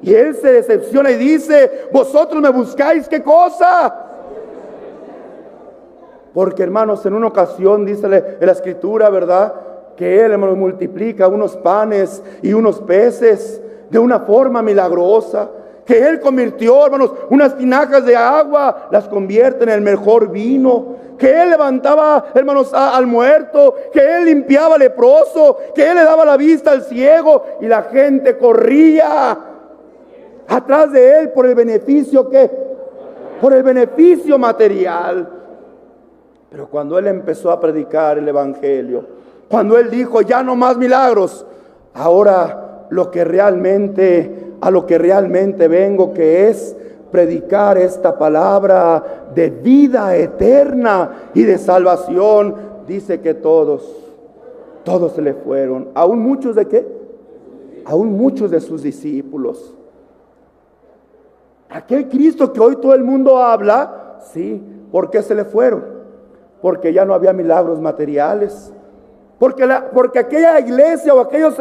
Y Él se decepciona y dice: vosotros me buscáis, ¿qué cosa? Porque, hermanos, en una ocasión dice en la Escritura, ¿verdad?, que Él, hermanos, multiplica unos panes y unos peces de una forma milagrosa. Que Él convirtió, hermanos, unas tinajas de agua, las convierte en el mejor vino. Que Él levantaba, hermanos, al muerto. Que Él limpiaba al leproso. Que Él le daba la vista al ciego. Y la gente corría atrás de Él por el beneficio, ¿qué? Por el beneficio material. Pero cuando Él empezó a predicar el evangelio, cuando Él dijo: ya no más milagros, ahora a lo que realmente vengo, que es predicar esta palabra de vida eterna y de salvación, dice que todos se le fueron. ¿Aún muchos de qué? Aún muchos de sus discípulos. Aquel Cristo que hoy todo el mundo habla, sí, ¿por qué se le fueron? Porque ya no había milagros materiales. Porque aquella iglesia o aquellos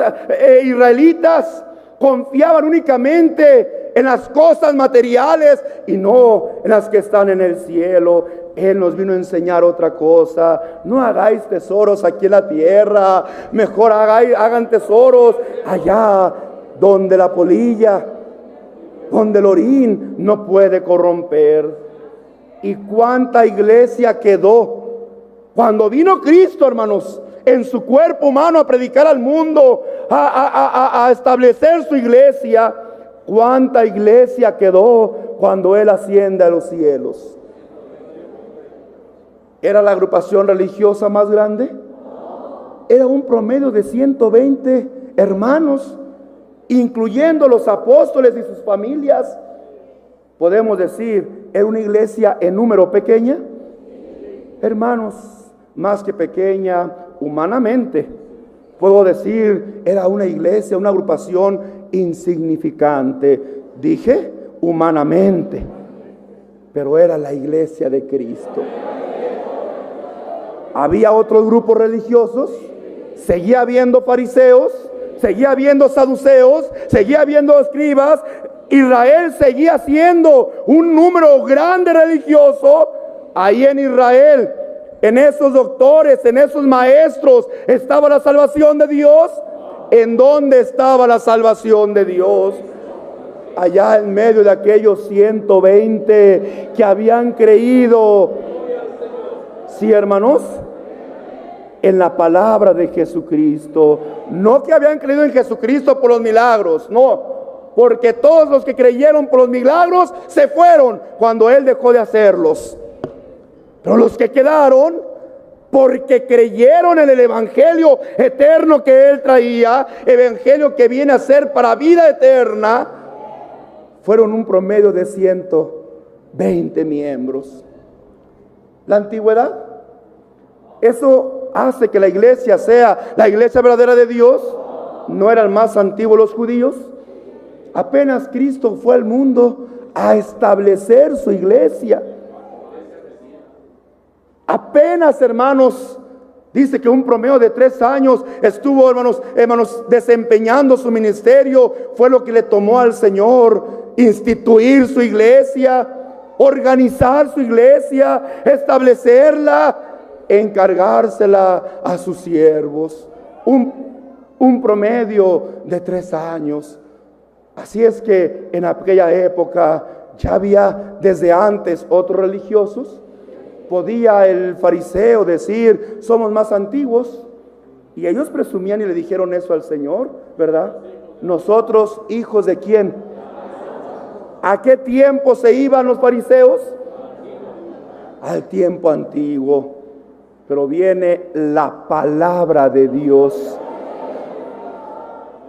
israelitas confiaban únicamente en las cosas materiales y no en las que están en el cielo. Él nos vino a enseñar otra cosa. No hagáis tesoros aquí en la tierra. Mejor hagan tesoros allá donde la polilla, donde el orín no puede corromper. ¿Y cuánta iglesia quedó? Cuando vino Cristo, hermanos, en su cuerpo humano a predicar al mundo, a establecer su iglesia, ¿cuánta iglesia quedó cuando Él asciende a los cielos? ¿Era la agrupación religiosa más grande? Era un promedio de 120 hermanos, incluyendo los apóstoles y sus familias. Podemos decir, ¿era una iglesia en número pequeña? Hermanos, más que pequeña humanamente, puedo decir, era una iglesia, una agrupación insignificante. Dije, humanamente. pero era la iglesia de Cristo. Había otros grupos religiosos, seguía habiendo fariseos, seguía habiendo saduceos, seguía habiendo escribas. Israel seguía siendo un número grande religioso. Ahí en Israel, en esos doctores, en esos maestros, ¿estaba la salvación de Dios? ¿En dónde estaba la salvación de Dios? Allá en medio de aquellos 120 que habían creído. Sí, hermanos, en la palabra de Jesucristo. No que habían creído en Jesucristo por los milagros, no. Porque todos los que creyeron por los milagros se fueron cuando Él dejó de hacerlos. Pero los que quedaron, porque creyeron en el evangelio eterno que Él traía, evangelio que viene a ser para vida eterna, fueron un promedio de 120 miembros. La antigüedad, eso hace que la iglesia sea la iglesia verdadera de Dios. No eran más antiguos los judíos. Apenas Cristo fue al mundo a establecer su iglesia. Apenas, hermanos, dice que un promedio de 3 años estuvo, hermanos, desempeñando su ministerio. Fue lo que le tomó al Señor instituir su iglesia, organizar su iglesia, establecerla, encargársela a sus siervos. Un promedio de 3 años. Así es que en aquella época ya había desde antes otros religiosos. Podía el fariseo decir, somos más antiguos. Y ellos presumían y le dijeron eso al Señor, ¿verdad? Nosotros, hijos de ¿quién? ¿A qué tiempo se iban los fariseos? Al tiempo antiguo. Pero viene la palabra de Dios,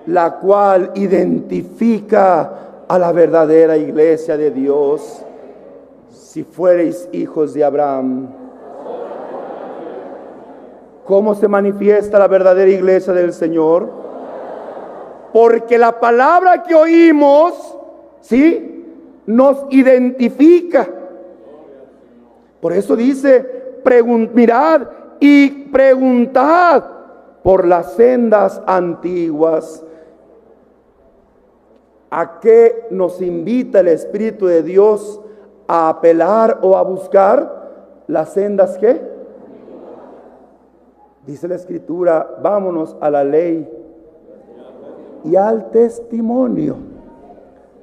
la cual identifica a la verdadera iglesia de Dios. Si fuereis hijos de Abraham. ¿Cómo se manifiesta la verdadera iglesia del Señor? Porque la palabra que oímos, ¿sí?, nos identifica. Por eso dice, mirad y preguntad por las sendas antiguas. ¿A qué nos invita el Espíritu de Dios a apelar o a buscar? Las sendas, ¿qué? Dice la Escritura, vámonos a la ley y al testimonio.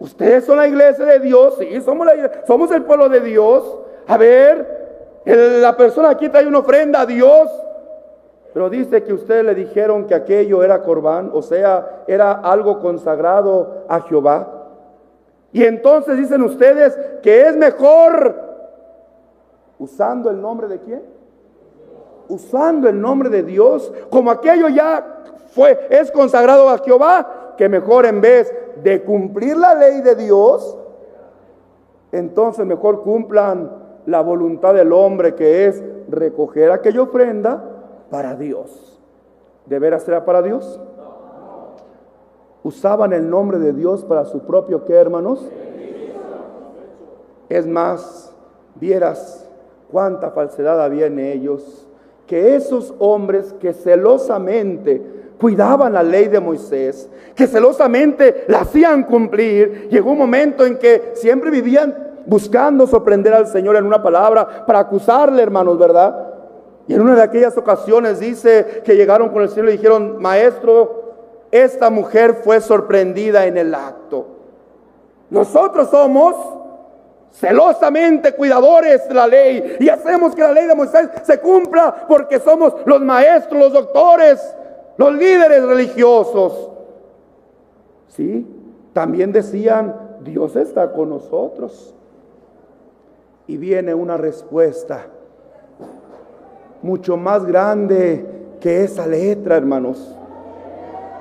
Ustedes son la iglesia de Dios, sí, somos el pueblo de Dios. A ver, la persona aquí trae una ofrenda a Dios, pero dice que ustedes le dijeron que aquello era corbán, o sea, era algo consagrado a Jehová. Y entonces dicen ustedes que es mejor usando el nombre de ¿quién? Usando el nombre de Dios, como aquello ya es consagrado a Jehová, que mejor en vez de cumplir la ley de Dios, entonces mejor cumplan la voluntad del hombre, que es recoger aquella ofrenda para Dios. ¿De veras será para Dios? Usaban el nombre de Dios para su propio ¿qué, hermanos? Es más, vieras cuánta falsedad había en ellos, que esos hombres que celosamente cuidaban la ley de Moisés, que celosamente la hacían cumplir, llegó un momento en que siempre vivían buscando sorprender al Señor en una palabra para acusarle, hermanos, ¿verdad? Y en una de aquellas ocasiones dice que llegaron con el Señor y le dijeron, maestro, esta mujer fue sorprendida en el acto. Nosotros somos celosamente cuidadores de la ley y hacemos que la ley de Moisés se cumpla porque somos los maestros, los doctores, los líderes religiosos. Sí, también decían, Dios está con nosotros. Y viene una respuesta mucho más grande que esa letra, hermanos,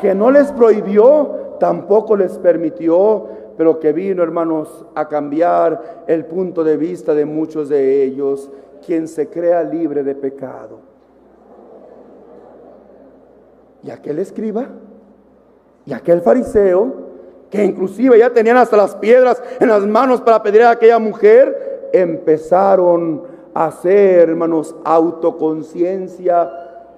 que no les prohibió, tampoco les permitió, pero que vino, hermanos, a cambiar el punto de vista de muchos de ellos. Quien se crea libre de pecado. Y aquel escriba y aquel fariseo, que inclusive ya tenían hasta las piedras en las manos para pedir a aquella mujer, empezaron a hacer, hermanos, autoconciencia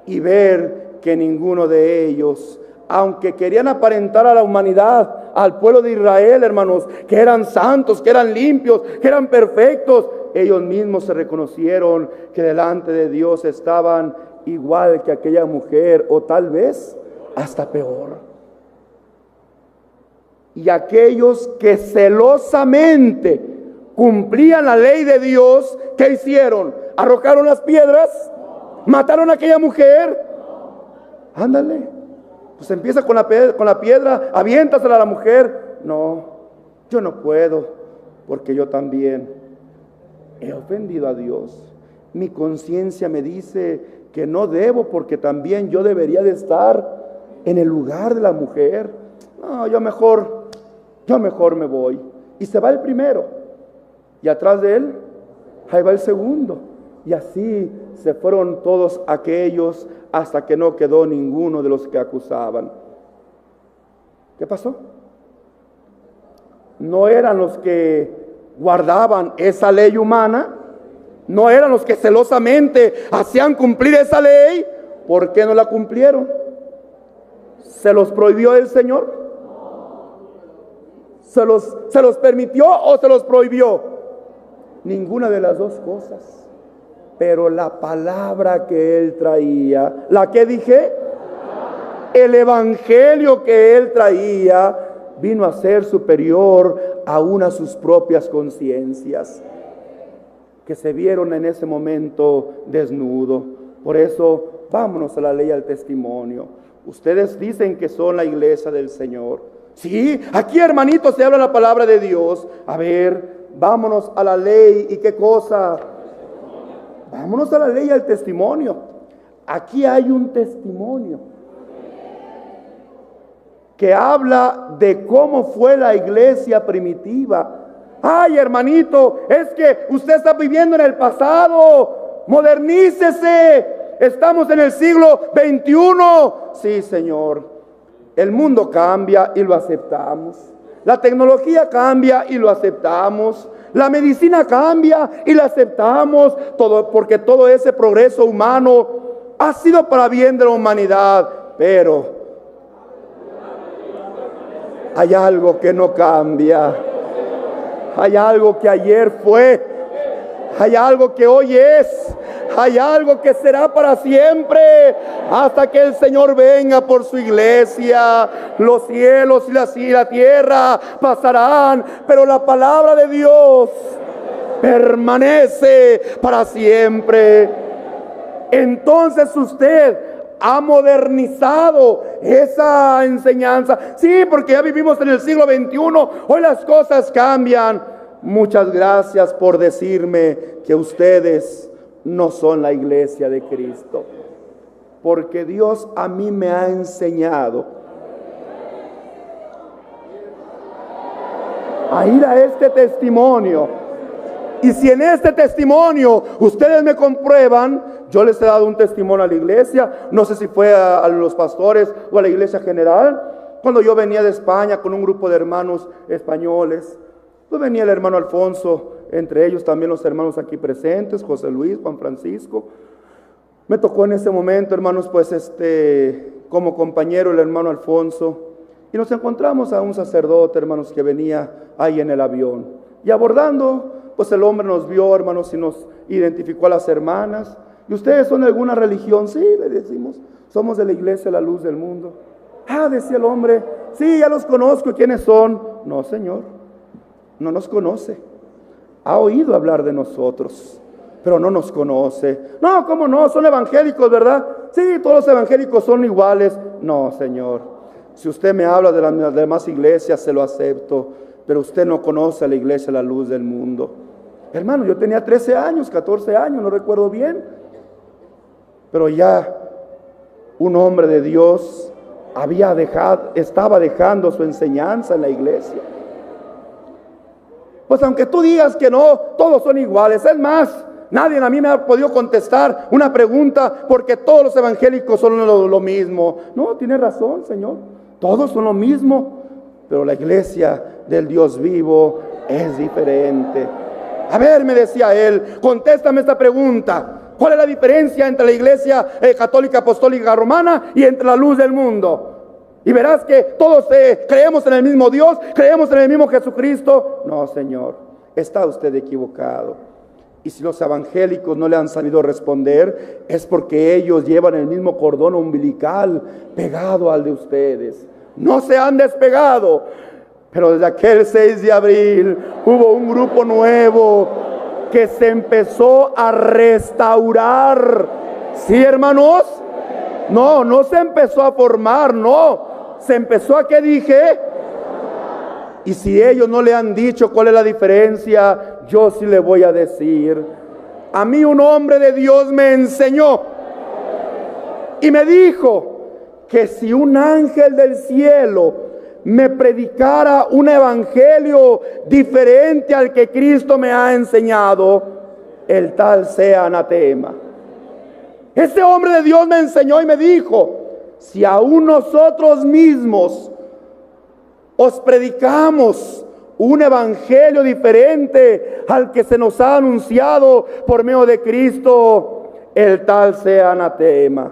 y ver que ninguno de ellos, aunque querían aparentar a la humanidad, al pueblo de Israel, hermanos, que eran santos, que eran limpios, que eran perfectos, ellos mismos se reconocieron que delante de Dios estaban igual que aquella mujer, o tal vez hasta peor. Y aquellos que celosamente cumplían la ley de Dios, ¿qué hicieron? ¿Arrojaron las piedras? ¿Mataron a aquella mujer? Ándale, pues empieza con la piedra, aviéntasela a la mujer. No, yo no puedo, porque yo también he ofendido a Dios. Mi conciencia me dice que no debo, porque también yo debería de estar en el lugar de la mujer. No, yo mejor me voy. Y se va el primero, y atrás de él, ahí va el segundo. Y así se fueron todos aquellos hasta que no quedó ninguno de los que acusaban. ¿Qué pasó? No eran los que guardaban esa ley humana, no eran los que celosamente hacían cumplir esa ley. ¿Por qué no la cumplieron? ¿Se los prohibió el Señor? ¿Se los permitió o se los prohibió? Ninguna de las dos cosas. Pero la palabra que él traía, ¿la que dije? El evangelio que él traía vino a ser superior aún a sus propias conciencias, que se vieron en ese momento desnudos. Por eso, vámonos a la ley, al testimonio. Ustedes dicen que son la iglesia del Señor. Sí, aquí, hermanitos, se habla la palabra de Dios. A ver, vámonos a la ley. ¿Y qué cosa? Vámonos a la ley y al testimonio. Aquí hay un testimonio que habla de cómo fue la iglesia primitiva. Ay, hermanito, es que usted está viviendo en el pasado. Modernícese. Estamos en el siglo XXI. Sí, Señor. El mundo cambia y lo aceptamos. La tecnología cambia y lo aceptamos. La medicina cambia y la aceptamos, porque todo ese progreso humano ha sido para bien de la humanidad. Pero hay algo que no cambia. Hay algo que ayer fue. Hay algo que hoy es. Hay algo que será para siempre, hasta que el Señor venga por su iglesia. Los cielos y la tierra pasarán, pero la palabra de Dios permanece para siempre. Entonces usted ha modernizado esa enseñanza. Sí, porque ya vivimos en el siglo XXI. Hoy las cosas cambian. Muchas gracias por decirme que ustedes no son la iglesia de Cristo, porque Dios a mí me ha enseñado a ir a este testimonio. Y si en este testimonio ustedes me comprueban, yo les he dado un testimonio a la iglesia, no sé si fue a los pastores o a la iglesia general, cuando yo venía de España con un grupo de hermanos españoles. Pues venía el hermano Alfonso, entre ellos también los hermanos aquí presentes, José Luis, Juan Francisco. Me tocó en ese momento, hermanos, pues como compañero el hermano Alfonso. Y nos encontramos a un sacerdote, hermanos, que venía ahí en el avión. Y abordando, pues el hombre nos vio, hermanos, y nos identificó a las hermanas. ¿Y ustedes son de alguna religión? Sí, le decimos, somos de la iglesia La Luz del Mundo. Ah, decía el hombre, sí, ya los conozco. ¿Quiénes son? No, señor. No nos conoce. Ha oído hablar de nosotros, pero no nos conoce. No, ¿cómo no? Son evangélicos, ¿verdad? Sí, todos los evangélicos son iguales. No, Señor. Si usted me habla de las demás iglesias, se lo acepto, pero usted no conoce a la iglesia La Luz del Mundo. Hermano, yo tenía 13 años, 14 años, no recuerdo bien. Pero ya un hombre de Dios estaba dejando su enseñanza en la iglesia. Pues aunque tú digas que no, todos son iguales. Es más, nadie a mí me ha podido contestar una pregunta porque todos los evangélicos son lo mismo. No, tiene razón, Señor. Todos son lo mismo, pero la iglesia del Dios vivo es diferente. A ver, me decía él, contéstame esta pregunta. ¿Cuál es la diferencia entre la iglesia católica apostólica romana y entre la luz del mundo? Y verás que todos creemos en el mismo Dios, creemos en el mismo Jesucristo. No, Señor, está usted equivocado. Y si los evangélicos no le han sabido responder, es porque ellos llevan el mismo cordón umbilical pegado al de ustedes. No se han despegado. Pero desde aquel 6 de abril hubo un grupo nuevo que se empezó a restaurar. ¿Sí, hermanos? No se empezó a formar, no. Se empezó a, ¿qué dije? Y si ellos no le han dicho cuál es la diferencia, yo sí le voy a decir. A mí un hombre de Dios me enseñó y me dijo que si un ángel del cielo me predicara un evangelio diferente al que Cristo me ha enseñado, el tal sea anatema. Ese hombre de Dios me enseñó y me dijo: si aún nosotros mismos os predicamos un evangelio diferente al que se nos ha anunciado por medio de Cristo, el tal sea anatema.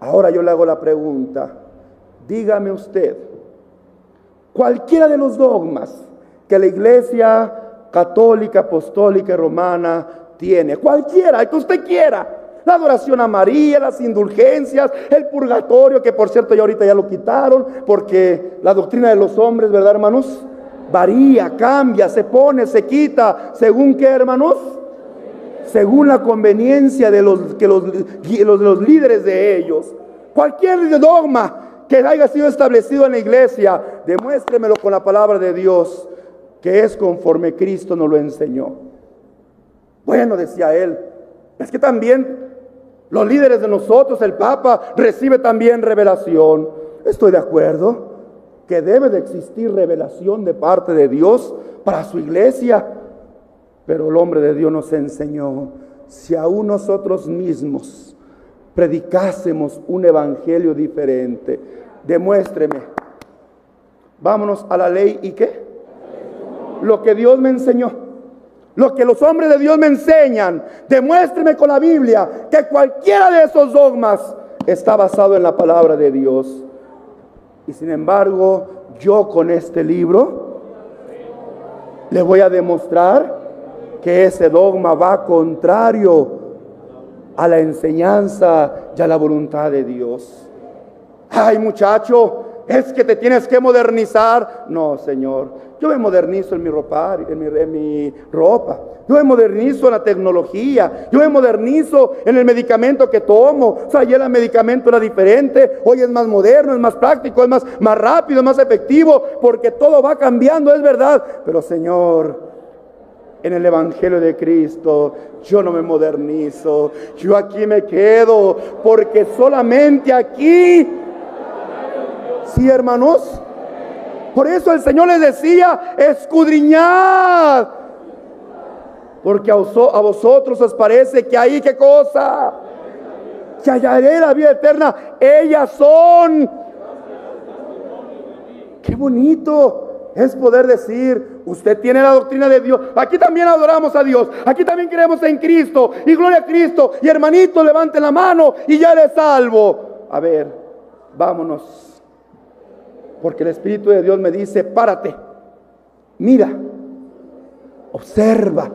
Ahora yo le hago la pregunta: dígame usted, cualquiera de los dogmas que la iglesia católica, apostólica y romana tiene, cualquiera, el que usted quiera, la adoración a María, las indulgencias, el purgatorio, que por cierto ya ahorita ya lo quitaron, porque la doctrina de los hombres, ¿verdad, hermanos? Varía, cambia, se pone, se quita, ¿según qué, hermanos? Según la conveniencia de los líderes de ellos. Cualquier dogma que haya sido establecido en la iglesia, demuéstremelo con la palabra de Dios, que es conforme Cristo nos lo enseñó. Bueno, decía él, es que también los líderes de nosotros, el Papa, recibe también revelación. Estoy de acuerdo que debe de existir revelación de parte de Dios para su iglesia. Pero el hombre de Dios nos enseñó, si aún nosotros mismos predicásemos un evangelio diferente, demuéstreme. Vámonos a la ley, ¿y qué? Lo que Dios me enseñó. Lo que los hombres de Dios me enseñan, demuéstreme con la Biblia que cualquiera de esos dogmas está basado en la palabra de Dios. Y sin embargo, yo con este libro le voy a demostrar que ese dogma va contrario a la enseñanza y a la voluntad de Dios. Ay, muchacho, es que te tienes que modernizar. No, Señor, yo me modernizo en mi ropa, yo me modernizo en la tecnología, yo me modernizo en el medicamento que tomo. O sea, ayer el medicamento era diferente, hoy es más moderno, es más práctico, es más rápido, es más efectivo, porque todo va cambiando, es verdad. Pero, Señor, en el evangelio de Cristo yo no me modernizo, yo aquí me quedo, porque solamente aquí, sí, hermanos. Por eso el Señor les decía: escudriñad, porque a vosotros os parece que ahí, ¿qué cosa? Que hallaré la vida eterna. Ellas son. Qué bonito es poder decir: usted tiene la doctrina de Dios. Aquí también adoramos a Dios, aquí también creemos en Cristo, y gloria a Cristo. Y hermanito, levante la mano y ya eres salvo. A ver, vámonos. Porque el Espíritu de Dios me dice: párate, mira, observa,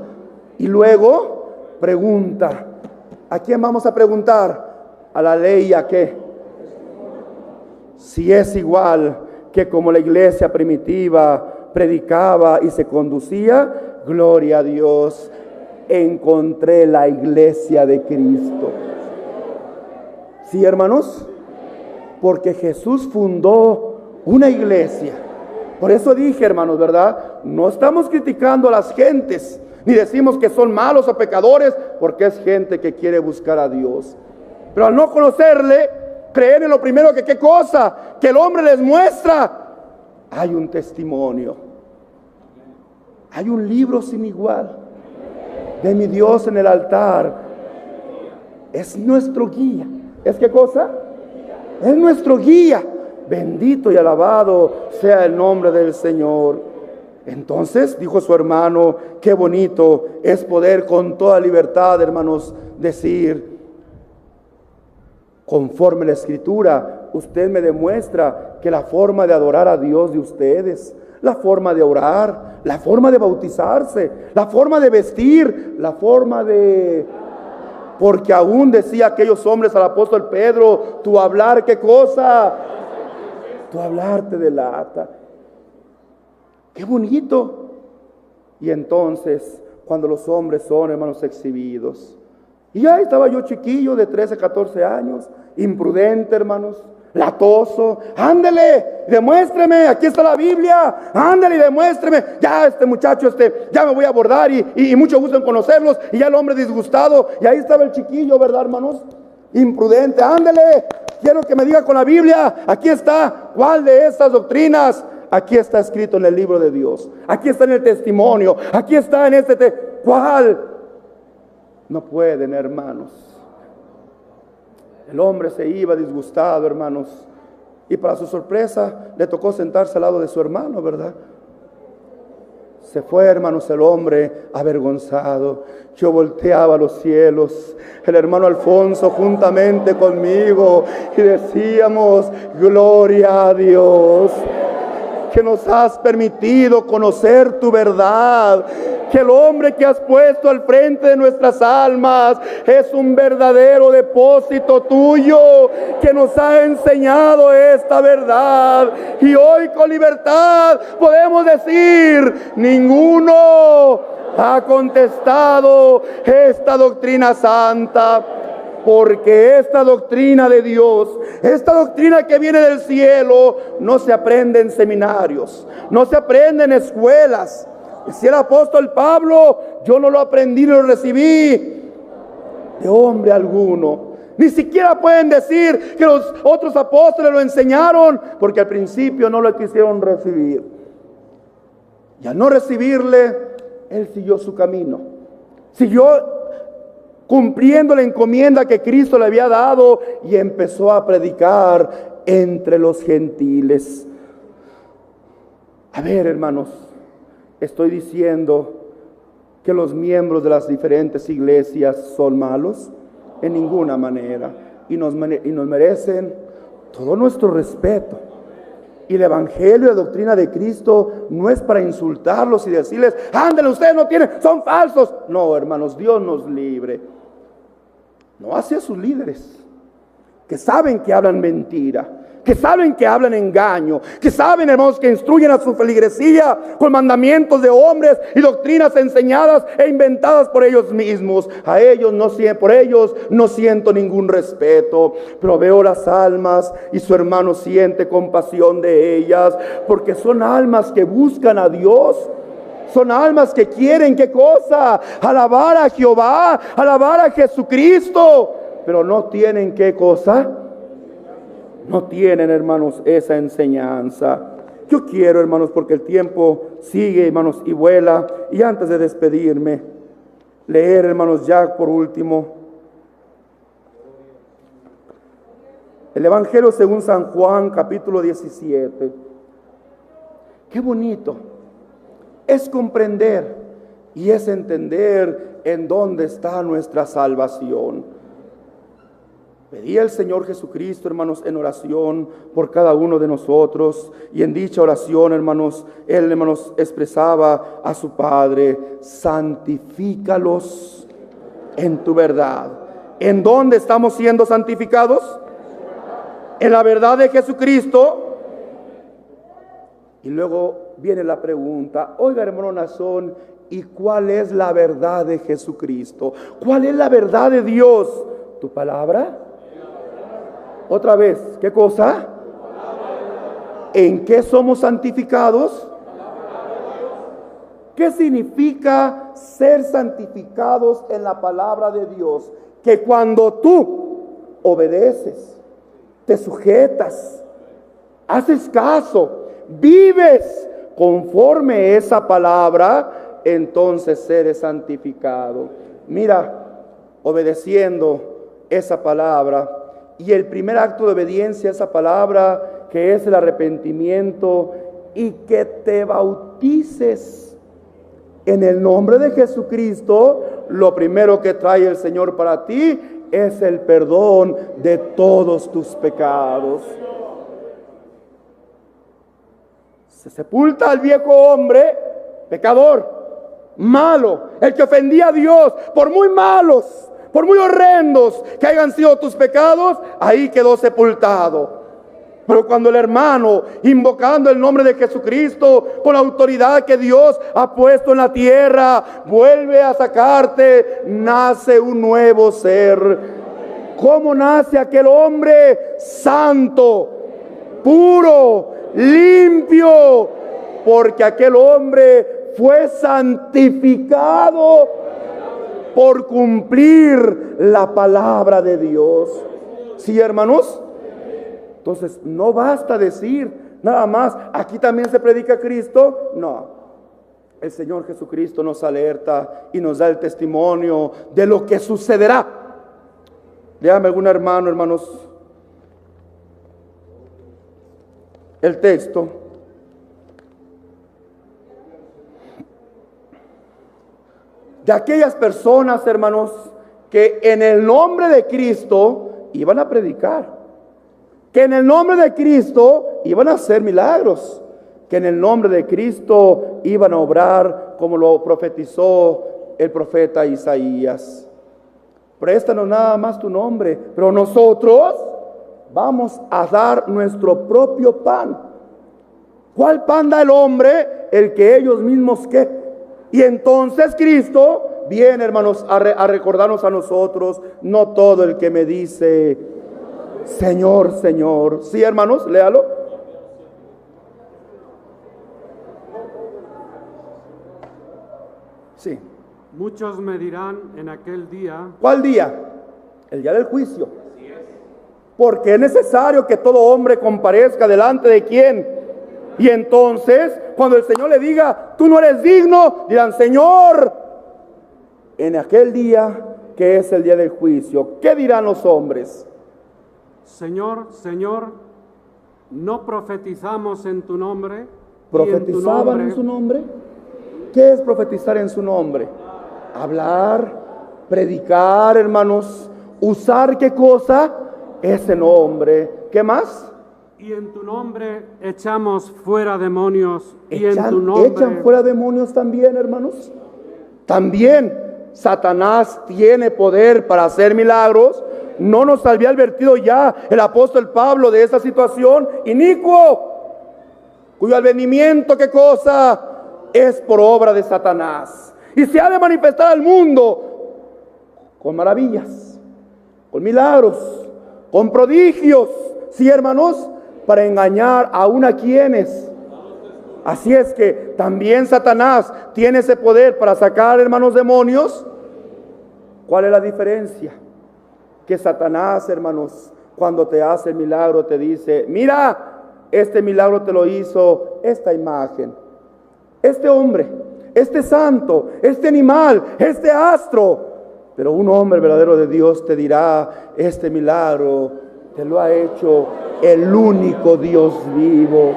y luego pregunta. ¿A quién vamos a preguntar? A la ley, ¿y a qué? Si es igual que como la iglesia primitiva predicaba y se conducía, gloria a Dios, encontré la iglesia de Cristo. ¿Sí, hermanos? Porque Jesús fundó una iglesia. Por eso dije, hermanos, ¿verdad? No estamos criticando a las gentes, ni decimos que son malos o pecadores, porque es gente que quiere buscar a Dios. Pero al no conocerle, creen en lo primero que, ¿qué cosa? Que el hombre les muestra. Hay un testimonio, hay un libro sin igual de mi Dios en el altar. Es nuestro guía. ¿Es qué cosa? Es nuestro guía. Bendito y alabado sea el nombre del Señor. Entonces dijo su hermano, qué bonito es poder con toda libertad, hermanos, decir, conforme la Escritura, usted me demuestra que la forma de adorar a Dios de ustedes, la forma de orar, la forma de bautizarse, la forma de vestir, la forma de... Porque aún decía aquellos hombres al apóstol Pedro, tu hablar, ¿qué cosa? Tu hablar te delata. ¡Qué bonito! Y entonces, cuando los hombres son, hermanos, exhibidos. Y ahí estaba yo chiquillo de 13, 14 años, imprudente, hermanos, latoso. Ándele, demuéstreme, aquí está la Biblia. Ándele y demuéstreme. Ya este muchacho, ya me voy a abordar y mucho gusto en conocerlos. Y ya el hombre disgustado. Y ahí estaba el chiquillo, ¿verdad, hermanos? Imprudente. Ándele, quiero que me diga con la Biblia. Aquí está, ¿cuál de estas doctrinas? Aquí está escrito en el libro de Dios. Aquí está en el testimonio. Aquí está en ¿cuál? No pueden, hermanos. El hombre se iba disgustado, hermanos. Y para su sorpresa, le tocó sentarse al lado de su hermano, ¿verdad? Se fue, hermanos, el hombre avergonzado. Yo volteaba a los cielos, el hermano Alfonso juntamente conmigo, y decíamos, gloria a Dios, que nos has permitido conocer tu verdad, que el hombre que has puesto al frente de nuestras almas es un verdadero depósito tuyo, que nos ha enseñado esta verdad. Y hoy con libertad podemos decir, ninguno ha contestado esta doctrina santa. Porque esta doctrina de Dios, esta doctrina que viene del cielo, no se aprende en seminarios, no se aprende en escuelas. Decía el apóstol Pablo, yo no lo aprendí ni lo recibí de hombre alguno. Ni siquiera pueden decir que los otros apóstoles lo enseñaron, porque al principio no lo quisieron recibir. Y al no recibirle, él siguió su camino. Siguió cumpliendo la encomienda que Cristo le había dado y empezó a predicar entre los gentiles. A ver, hermanos, estoy diciendo que los miembros de las diferentes iglesias son malos, en ninguna manera, y nos merecen todo nuestro respeto. Y el evangelio, la doctrina de Cristo no es para insultarlos y decirles, ándale, ustedes no tienen, son falsos. No, hermanos, Dios nos libre. No hacia sus líderes, que saben que hablan mentira, que saben que hablan engaño, que saben, hermanos, que instruyen a su feligresía con mandamientos de hombres y doctrinas enseñadas e inventadas por ellos mismos. Por ellos no siento ningún respeto, pero veo las almas y su hermano siente compasión de ellas, porque son almas que buscan a Dios. Son almas que quieren, ¿qué cosa? Alabar a Jehová, alabar a Jesucristo. Pero no tienen, ¿qué cosa? No tienen, hermanos, esa enseñanza. Yo quiero, hermanos, porque el tiempo sigue, hermanos, y vuela. Y antes de despedirme, leer, hermanos, ya por último, el Evangelio según San Juan, capítulo 17. Qué bonito es comprender y es entender en dónde está nuestra salvación. Pedí al Señor Jesucristo, hermanos, en oración por cada uno de nosotros, y en dicha oración, hermanos, Él, hermanos, expresaba a su Padre, santifícalos en tu verdad. ¿En dónde estamos siendo santificados? En la verdad de Jesucristo. Y luego viene la pregunta, oiga, hermano Nazón, ¿y cuál es la verdad de Jesucristo? ¿Cuál es la verdad de Dios? ¿Tu palabra? Otra vez, ¿qué cosa? ¿En qué somos santificados? ¿Qué significa ser santificados en la palabra de Dios? Que cuando tú obedeces, te sujetas, haces caso, vives conforme esa palabra, entonces eres santificado. Mira, obedeciendo esa palabra, y el primer acto de obediencia a esa palabra, que es el arrepentimiento, y que te bautices en el nombre de Jesucristo. Lo primero que trae el Señor para ti es el perdón de todos tus pecados. Se sepulta al viejo hombre pecador, malo, el que ofendía a Dios, por muy malos, por muy horrendos que hayan sido tus pecados, ahí quedó sepultado. Pero cuando el hermano, invocando el nombre de Jesucristo, con la autoridad que Dios ha puesto en la tierra, vuelve a sacarte, nace un nuevo ser. ¿Cómo nace aquel hombre? Santo, puro, limpio, porque aquel hombre fue santificado por cumplir la palabra de Dios. ¿Sí, hermanos? Entonces, no basta decir nada más, aquí también se predica Cristo. No, el Señor Jesucristo nos alerta y nos da el testimonio de lo que sucederá. Léame algún hermano, hermanos, el texto. De aquellas personas, hermanos, que en el nombre de Cristo iban a predicar, que en el nombre de Cristo iban a hacer milagros, que en el nombre de Cristo iban a obrar como lo profetizó el profeta Isaías. Préstanos nada más tu nombre, pero nosotros vamos a dar nuestro propio pan. ¿Cuál pan da el hombre? El que ellos mismos ¿qué? Y entonces Cristo viene, hermanos, a recordarnos a nosotros, no todo el que me dice Señor, Señor. Sí, hermanos, léalo. Sí. Muchos me dirán en aquel día. ¿Cuál día? El día del juicio. Porque es necesario que todo hombre comparezca delante de quién. Y entonces, cuando el Señor le diga, tú no eres digno, dirán, Señor, en aquel día que es el día del juicio, ¿qué dirán los hombres? Señor, Señor, ¿no profetizamos en tu nombre? ¿Profetizaban en su nombre? ¿Qué es profetizar en su nombre? Hablar, predicar, hermanos, usar ¿qué cosa? Ese nombre. ¿Qué más? Y en tu nombre echamos fuera demonios. Y en tu nombre ¿Echan fuera demonios también, hermanos? También Satanás tiene poder para hacer milagros. ¿No nos había advertido ya el apóstol Pablo de esa situación inicuo, cuyo advenimiento, ¿qué cosa? Es por obra de Satanás. Y se ha de manifestar al mundo con maravillas, con milagros, con prodigios, ¿sí, hermanos? Para engañar aún a quienes. Así es que también Satanás tiene ese poder para sacar, hermanos, demonios. ¿Cuál es la diferencia? Que Satanás, hermanos, cuando te hace el milagro te dice, mira, este milagro te lo hizo esta imagen, este hombre, este santo, este animal, este astro. Pero un hombre verdadero de Dios te dirá, este milagro te lo ha hecho el único Dios vivo.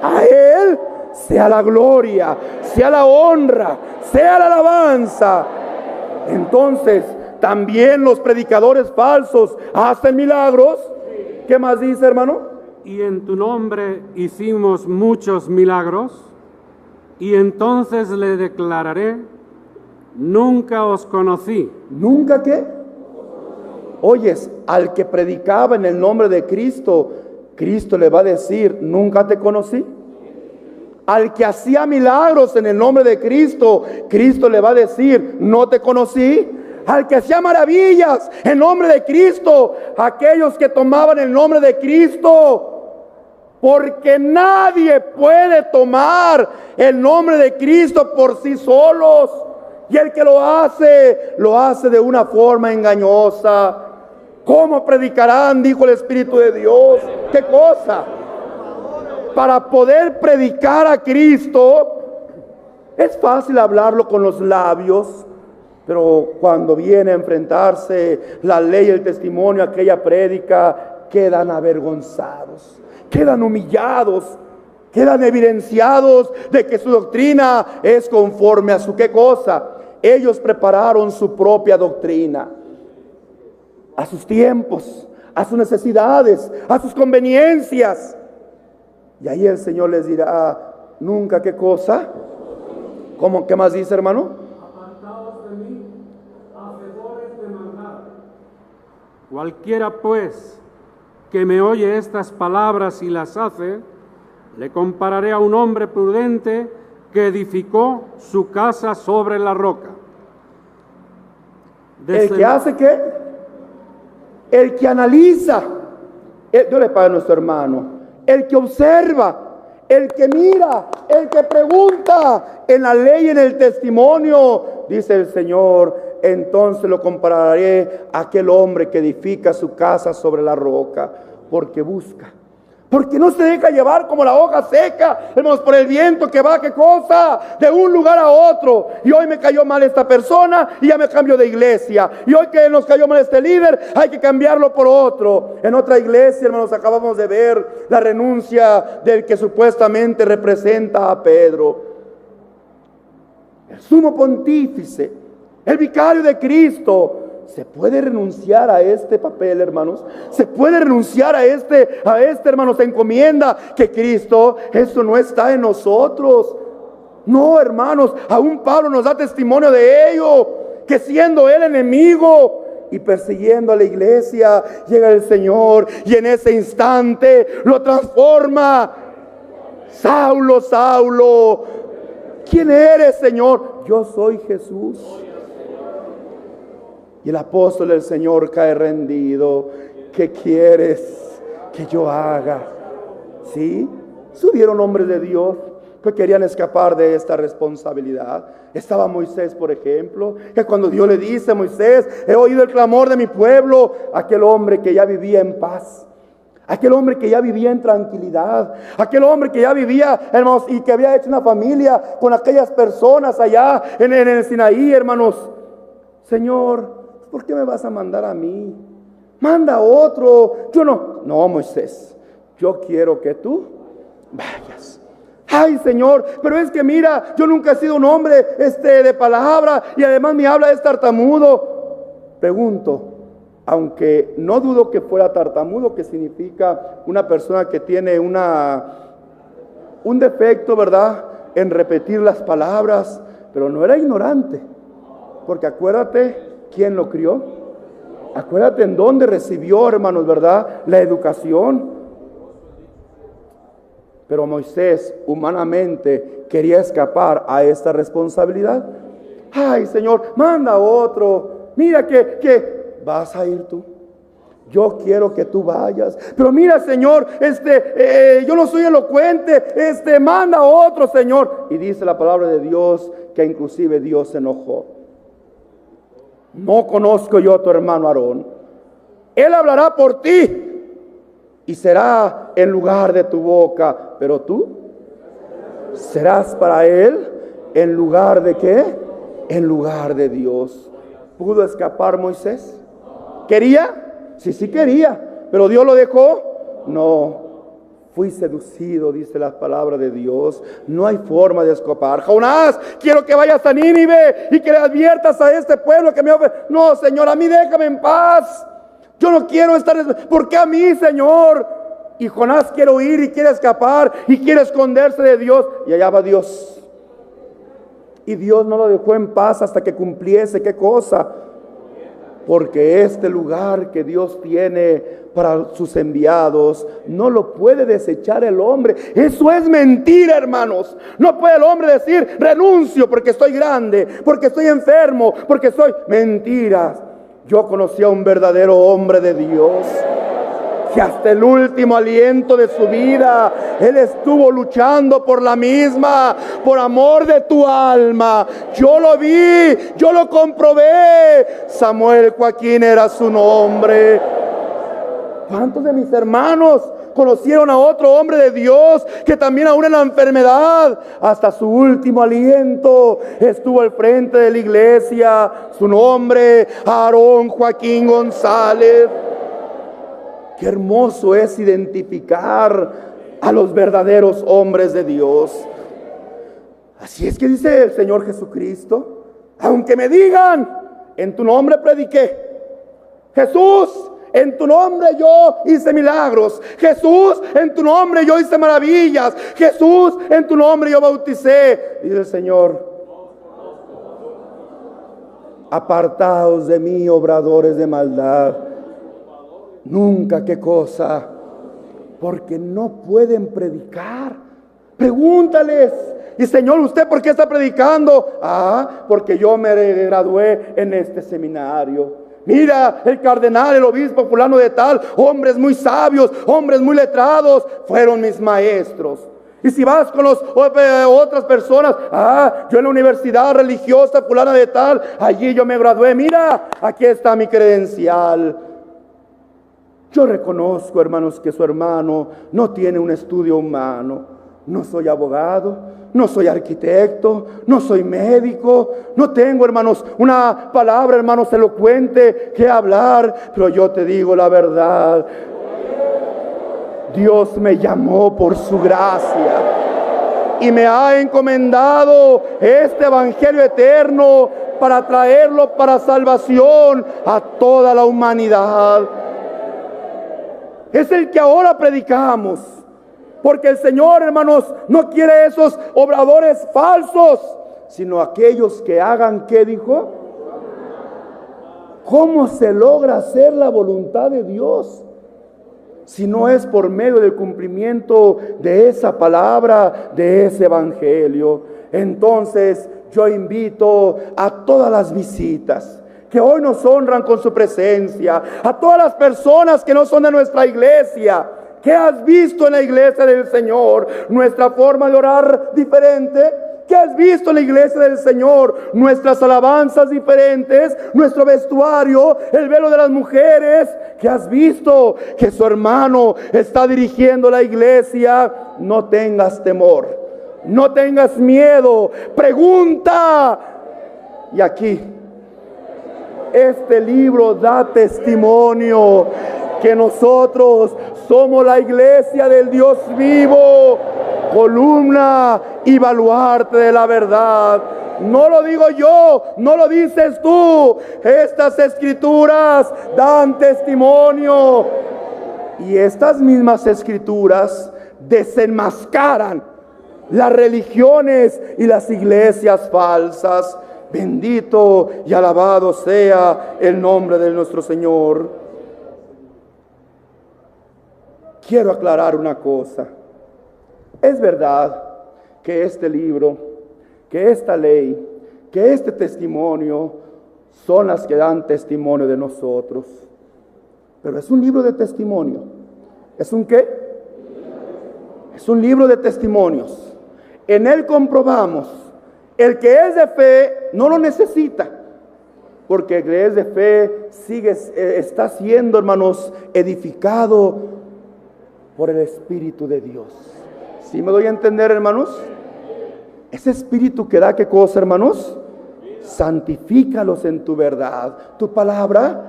A Él sea la gloria, sea la honra, sea la alabanza. Entonces, también los predicadores falsos hacen milagros. ¿Qué más dice, hermano? Y en tu nombre hicimos muchos milagros. Y entonces le declararé, nunca os conocí. ¿Nunca qué? Oyes, al que predicaba en el nombre de Cristo, Cristo le va a decir, nunca te conocí. Al que hacía milagros en el nombre de Cristo, Cristo le va a decir, no te conocí. Al que hacía maravillas en nombre de Cristo, aquellos que tomaban el nombre de Cristo, porque nadie puede tomar el nombre de Cristo por sí solos. Y el que lo hace de una forma engañosa. ¿Cómo predicarán? Dijo el Espíritu de Dios. ¿Qué cosa? Para poder predicar a Cristo, es fácil hablarlo con los labios, pero cuando viene a enfrentarse la ley y el testimonio, aquella prédica, quedan avergonzados, quedan humillados, quedan evidenciados de que su doctrina es conforme a su ¿qué cosa? Ellos prepararon su propia doctrina, a sus tiempos, a sus necesidades, a sus conveniencias. Y ahí el Señor les dirá, nunca ¿qué cosa? ¿Cómo? ¿Qué más dice, hermano? Apartaos de mí, hacedores de maldad. Cualquiera pues que me oye estas palabras y las hace, le compararé a un hombre prudente que edificó su casa sobre la roca. ¿El que hace qué? El que analiza. Dios le paga a nuestro hermano. El que observa, el que mira, el que pregunta en la ley y en el testimonio, dice el Señor. Entonces lo compararé a aquel hombre que edifica su casa sobre la roca, porque busca, porque no se deja llevar como la hoja seca, hermanos, por el viento que va, ¿qué cosa? De un lugar a otro. Y hoy me cayó mal esta persona y ya me cambio de iglesia. Y hoy que nos cayó mal este líder, hay que cambiarlo por otro. En otra iglesia, hermanos, acabamos de ver la renuncia del que supuestamente representa a Pedro, el sumo pontífice, el vicario de Cristo. ¿Se puede renunciar a este papel, hermanos? ¿Se puede renunciar a este, hermanos, encomienda que Cristo? Eso no está en nosotros. No, hermanos, aún Pablo nos da testimonio de ello, que siendo él enemigo y persiguiendo a la iglesia, llega el Señor y en ese instante lo transforma. Saulo, Saulo, ¿quién eres, Señor? Yo soy Jesús. Y el apóstol del Señor cae rendido. ¿Qué quieres que yo haga? ¿Sí? Subieron hombres de Dios que querían escapar de esta responsabilidad. Estaba Moisés, por ejemplo, que cuando Dios le dice a Moisés, he oído el clamor de mi pueblo, aquel hombre que ya vivía en paz, aquel hombre que ya vivía en tranquilidad, aquel hombre que ya vivía, hermanos, y que había hecho una familia con aquellas personas allá en el Sinaí, hermanos. Señor, ¿por qué me vas a mandar a mí? Manda a otro. Yo no, Moisés, yo quiero que tú vayas. Ay, Señor, pero es que mira, yo nunca he sido un hombre de palabra y además mi habla es tartamudo. Pregunto, aunque no dudo que fuera tartamudo, que significa una persona que tiene un defecto, ¿verdad?, en repetir las palabras, pero no era ignorante, porque acuérdate quién lo crió, acuérdate en dónde recibió, hermanos, ¿verdad?, la educación. Pero Moisés humanamente quería escapar a esta responsabilidad. Ay, Señor, manda a otro. Mira que vas a ir tú. Yo quiero que tú vayas. Pero mira, Señor, yo no soy elocuente. Manda a otro, Señor. Y dice la palabra de Dios que inclusive Dios se enojó. No conozco yo a tu hermano Aarón. Él hablará por ti y será en lugar de tu boca, pero tú serás para él en lugar de ¿qué? En lugar de Dios. ¿Pudo escapar Moisés? ¿Quería? Sí quería, pero Dios lo dejó. No, fui seducido, dice la palabra de Dios. No hay forma de escapar. Jonás, quiero que vayas a Nínive y que le adviertas a este pueblo que me ofrece. No, Señor, a mí déjame en paz. Yo no quiero estar. ¿Por qué a mí, Señor? Y Jonás quiere huir y quiere escapar y quiere esconderse de Dios. Y allá va Dios. Y Dios no lo dejó en paz hasta que cumpliese ¿qué cosa? Porque este lugar que Dios tiene para sus enviados no lo puede desechar el hombre. Eso es mentira, hermanos. No puede el hombre decir renuncio porque estoy grande, porque estoy enfermo, porque soy mentiras. Yo conocí a un verdadero hombre de Dios que hasta el último aliento de su vida él estuvo luchando por la misma, por amor de tu alma. Yo lo vi, yo lo comprobé. Samuel Joaquín era su nombre. ¿Cuántos de mis hermanos conocieron a otro hombre de Dios que también aún en la enfermedad, hasta su último aliento, estuvo al frente de la iglesia? Su nombre, Aarón Joaquín González. Qué hermoso es identificar a los verdaderos hombres de Dios. Así es que dice el Señor Jesucristo: aunque me digan, en tu nombre prediqué. Jesús, en tu nombre yo hice milagros. Jesús, en tu nombre yo hice maravillas. Jesús, en tu nombre yo bauticé. Dice el Señor: apartaos de mí, obradores de maldad. Nunca, ¿qué cosa? Porque no pueden predicar. Pregúntales: y Señor, ¿usted por qué está predicando? Porque yo me gradué en este seminario. Mira, el cardenal, el obispo fulano de tal, hombres muy sabios, hombres muy letrados, fueron mis maestros. Y si vas con otras personas, yo en la universidad religiosa fulana de tal, allí yo me gradué. Mira, aquí está mi credencial. Yo reconozco, hermanos, que su hermano no tiene un estudio humano. No soy abogado, no soy arquitecto, no soy médico, no tengo, hermanos, una palabra, hermanos, elocuente que hablar, pero yo te digo la verdad. Dios me llamó por su gracia y me ha encomendado este evangelio eterno para traerlo para salvación a toda la humanidad. Es el que ahora predicamos. Porque el Señor, hermanos, no quiere esos obradores falsos, sino aquellos que hagan, ¿qué dijo? ¿Cómo se logra hacer la voluntad de Dios? Si no es por medio del cumplimiento de esa palabra, de ese evangelio. Entonces yo invito a todas las visitas que hoy nos honran con su presencia, a todas las personas que no son de nuestra iglesia. ¿Qué has visto en la iglesia del Señor? ¿Nuestra forma de orar diferente? ¿Qué has visto en la iglesia del Señor? Nuestras alabanzas diferentes, nuestro vestuario, el velo de las mujeres. ¿Qué has visto? Que su hermano está dirigiendo la iglesia. No tengas temor, no tengas miedo, pregunta. Y aquí, este libro da testimonio que nosotros somos la iglesia del Dios vivo, columna y baluarte de la verdad. No lo digo yo, no lo dices tú. Estas escrituras dan testimonio. Y estas mismas escrituras desenmascaran las religiones y las iglesias falsas. Bendito y alabado sea el nombre de nuestro Señor. Quiero aclarar una cosa. Es verdad que este libro, que esta ley, que este testimonio son las que dan testimonio de nosotros. Pero es un libro de testimonio. ¿Es un qué? Es un libro de testimonios. En él comprobamos, el que es de fe no lo necesita, porque el que es de fe está siendo, hermanos, edificado por el Espíritu de Dios. ¿Sí me doy a entender, hermanos? Ese Espíritu que da, ¿qué cosa, hermanos? Santifícalos en tu verdad. Tu palabra,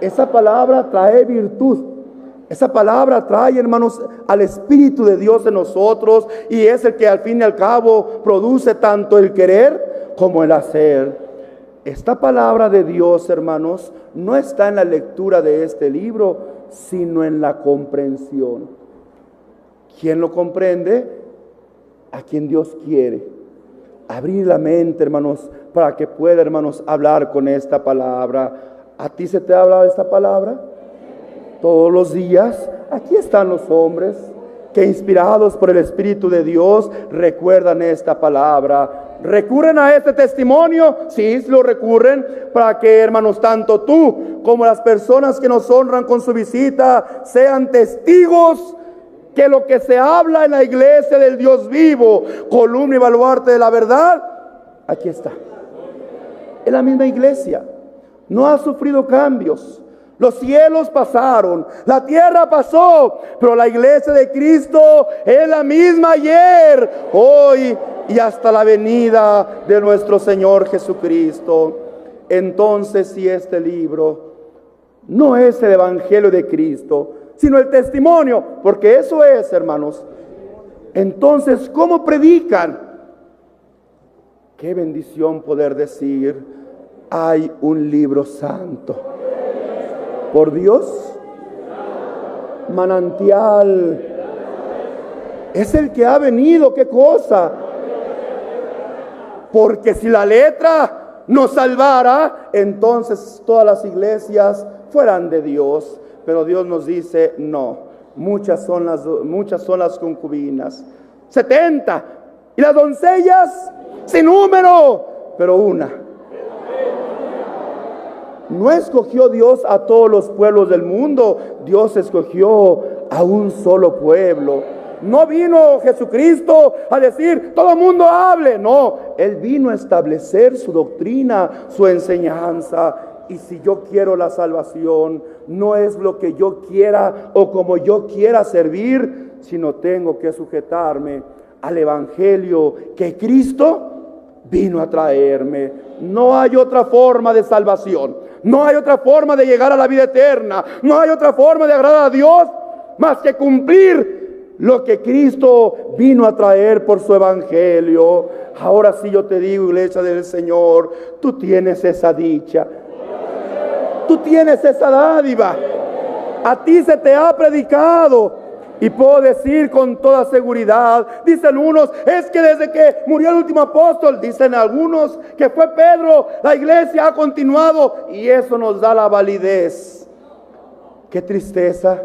esa palabra trae virtud. Esa palabra trae, hermanos, al Espíritu de Dios en nosotros, y es el que al fin y al cabo produce tanto el querer como el hacer. Esta palabra de Dios, hermanos, no está en la lectura de este libro, sino en la comprensión. ¿Quién lo comprende? A quien Dios quiere. Abrir la mente, hermanos, para que pueda, hermanos, hablar con esta palabra. ¿A ti se te ha hablado esta palabra? Todos los días. Aquí están los hombres que, inspirados por el Espíritu de Dios, recuerdan esta palabra. ¿Recurren a este testimonio? Sí, lo recurren, para que, hermanos, tanto tú como las personas que nos honran con su visita sean testigos que lo que se habla en la iglesia del Dios vivo, columna y baluarte de la verdad, aquí está. Es la misma iglesia, no ha sufrido cambios. Los cielos pasaron, la tierra pasó, pero la iglesia de Cristo es la misma ayer, hoy y hasta la venida de nuestro Señor Jesucristo. Entonces, si este libro no es el evangelio de Cristo, sino el testimonio, porque eso es, hermanos, Entonces, ¿cómo predican? Qué bendición poder decir, hay un libro santo. Por Dios, manantial. Es el que ha venido, ¿qué cosa? Porque si la letra nos salvara, entonces todas las iglesias fueran de Dios. Pero Dios nos dice, no, muchas son las concubinas. 70. Y las doncellas, sin número, pero una. No escogió Dios a todos los pueblos del mundo. Dios escogió a un solo pueblo. No vino Jesucristo a decir, todo el mundo hable. No, Él vino a establecer su doctrina, su enseñanza. Y si yo quiero la salvación, no es lo que yo quiera o como yo quiera servir, sino tengo que sujetarme al evangelio que Cristo vino a traerme. No hay otra forma de salvación. No hay otra forma de llegar a la vida eterna. No hay otra forma de agradar a Dios más que cumplir lo que Cristo vino a traer por su evangelio. Ahora sí yo te digo, iglesia del Señor, tú tienes esa dicha. Tú tienes esa dádiva. A ti se te ha predicado. Y puedo decir con toda seguridad, dicen unos, es que desde que murió el último apóstol, dicen algunos que fue Pedro, la iglesia ha continuado, y eso nos da la validez. Qué tristeza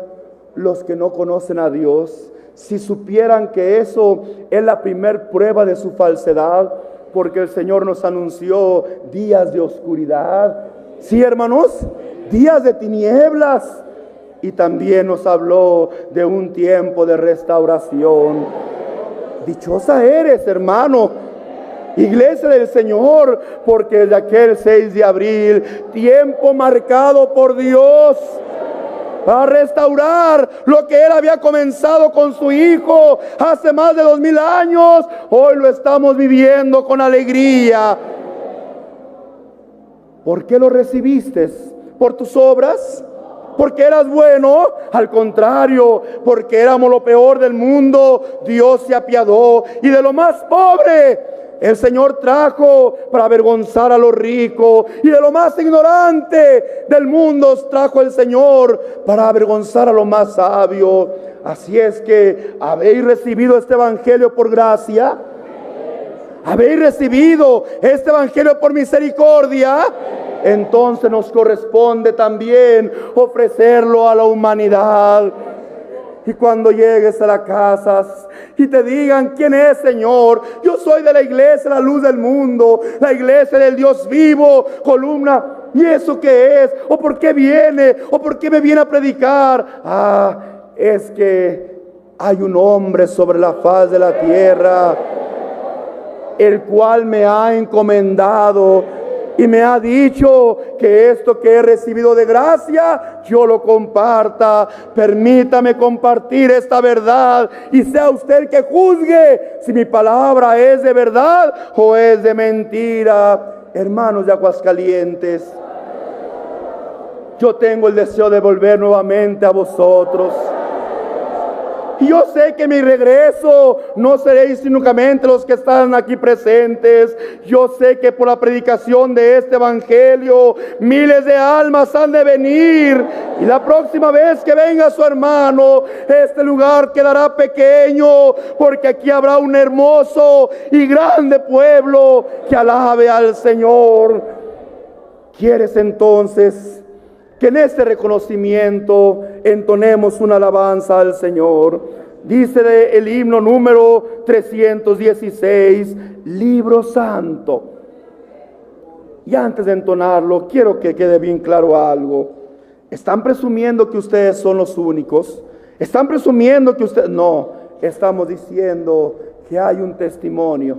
los que no conocen a Dios, si supieran que eso es la primer prueba de su falsedad, porque el Señor nos anunció días de oscuridad, sí, hermanos, días de tinieblas. Y también nos habló de un tiempo de restauración. Dichosa eres, hermano, iglesia del Señor, porque desde aquel 6 de abril, tiempo marcado por Dios para restaurar lo que Él había comenzado con su Hijo hace más de 2000 años, hoy lo estamos viviendo con alegría. ¿Por qué lo recibiste? ¿Por tus obras? ¿Porque eras bueno? Al contrario, porque éramos lo peor del mundo, Dios se apiadó, y de lo más pobre el Señor trajo para avergonzar a los ricos, y de lo más ignorante del mundo trajo el Señor para avergonzar a lo más sabio. Así es que, ¿habéis recibido este evangelio por gracia? ¿Habéis recibido este evangelio por misericordia? Entonces nos corresponde también ofrecerlo a la humanidad. Y cuando llegues a las casas y te digan, ¿quién es, Señor? Yo soy de la iglesia, la luz del mundo, la iglesia del Dios vivo, columna. ¿Y eso qué es? ¿O por qué viene? ¿O por qué me viene a predicar? Ah, es que hay un hombre sobre la faz de la tierra, el cual me ha encomendado y me ha dicho que esto que he recibido de gracia, yo lo comparta. Permítame compartir esta verdad y sea usted el que juzgue si mi palabra es de verdad o es de mentira. Hermanos de Aguascalientes, yo tengo el deseo de volver nuevamente a vosotros. Y yo sé que mi regreso no seréis únicamente los que están aquí presentes. Yo sé que por la predicación de este evangelio miles de almas han de venir. Y la próxima vez que venga su hermano, este lugar quedará pequeño, porque aquí habrá un hermoso y grande pueblo que alabe al Señor. ¿Quieres entonces que en este reconocimiento entonemos una alabanza al Señor? Dice el himno número 316, Libro Santo. Y antes de entonarlo, quiero que quede bien claro algo. ¿Están presumiendo que ustedes son los únicos? ¿Están presumiendo que ustedes? No, estamos diciendo que hay un testimonio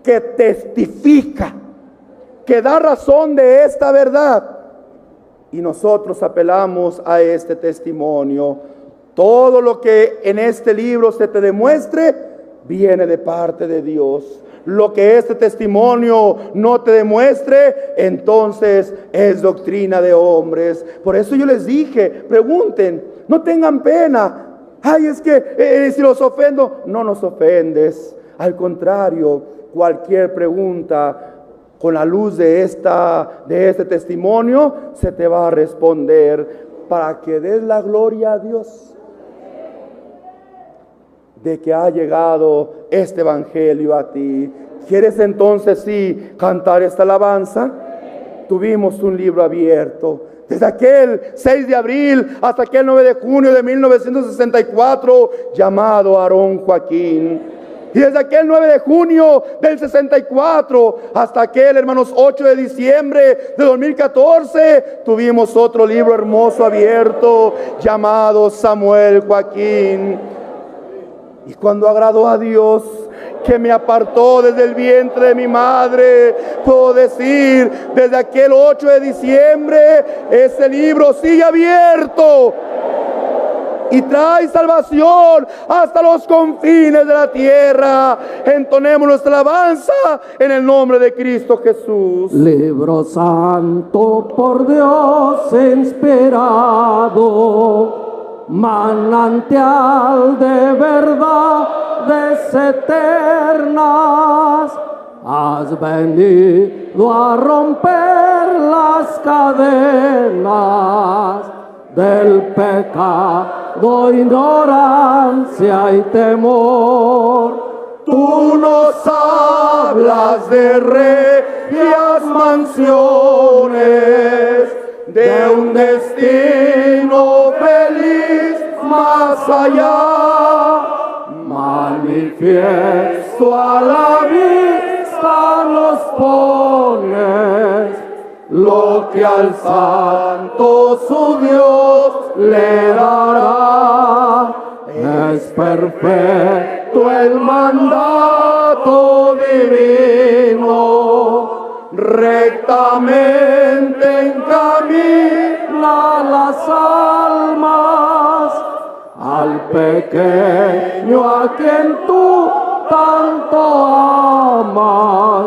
que testifica, que da razón de esta verdad. Y nosotros apelamos a este testimonio. Todo lo que en este libro se te demuestre viene de parte de Dios. Lo que este testimonio no te demuestre, entonces es doctrina de hombres. Por eso yo les dije, pregunten, no tengan pena. Ay, es que si los ofendo, no nos ofendes. Al contrario, cualquier pregunta con la luz de este testimonio se te va a responder para que des la gloria a Dios de que ha llegado este evangelio a ti. ¿Quieres entonces sí cantar esta alabanza? Tuvimos un libro abierto. Desde aquel 6 de abril hasta aquel 9 de junio de 1964, llamado Aarón Joaquín. Y desde aquel 9 de junio del 64 hasta aquel, hermanos, 8 de diciembre de 2014, tuvimos otro libro hermoso abierto llamado Samuel Joaquín. Y cuando agradó a Dios, que me apartó desde el vientre de mi madre, puedo decir, desde aquel 8 de diciembre, ese libro sigue abierto y trae salvación hasta los confines de la tierra. Entonemos nuestra alabanza en el nombre de Cristo Jesús. Libro santo por Dios inspirado, manantial de verdades eternas, has venido a romper las cadenas del pecado, ignorancia y temor. Tú nos hablas de regias mansiones, de un destino feliz más allá. Manifiesto a la vista nos pones lo que al santo su Dios le dará. Es perfecto el mandato divino, rectamente encamina las almas al pequeño a quien tú tanto amas.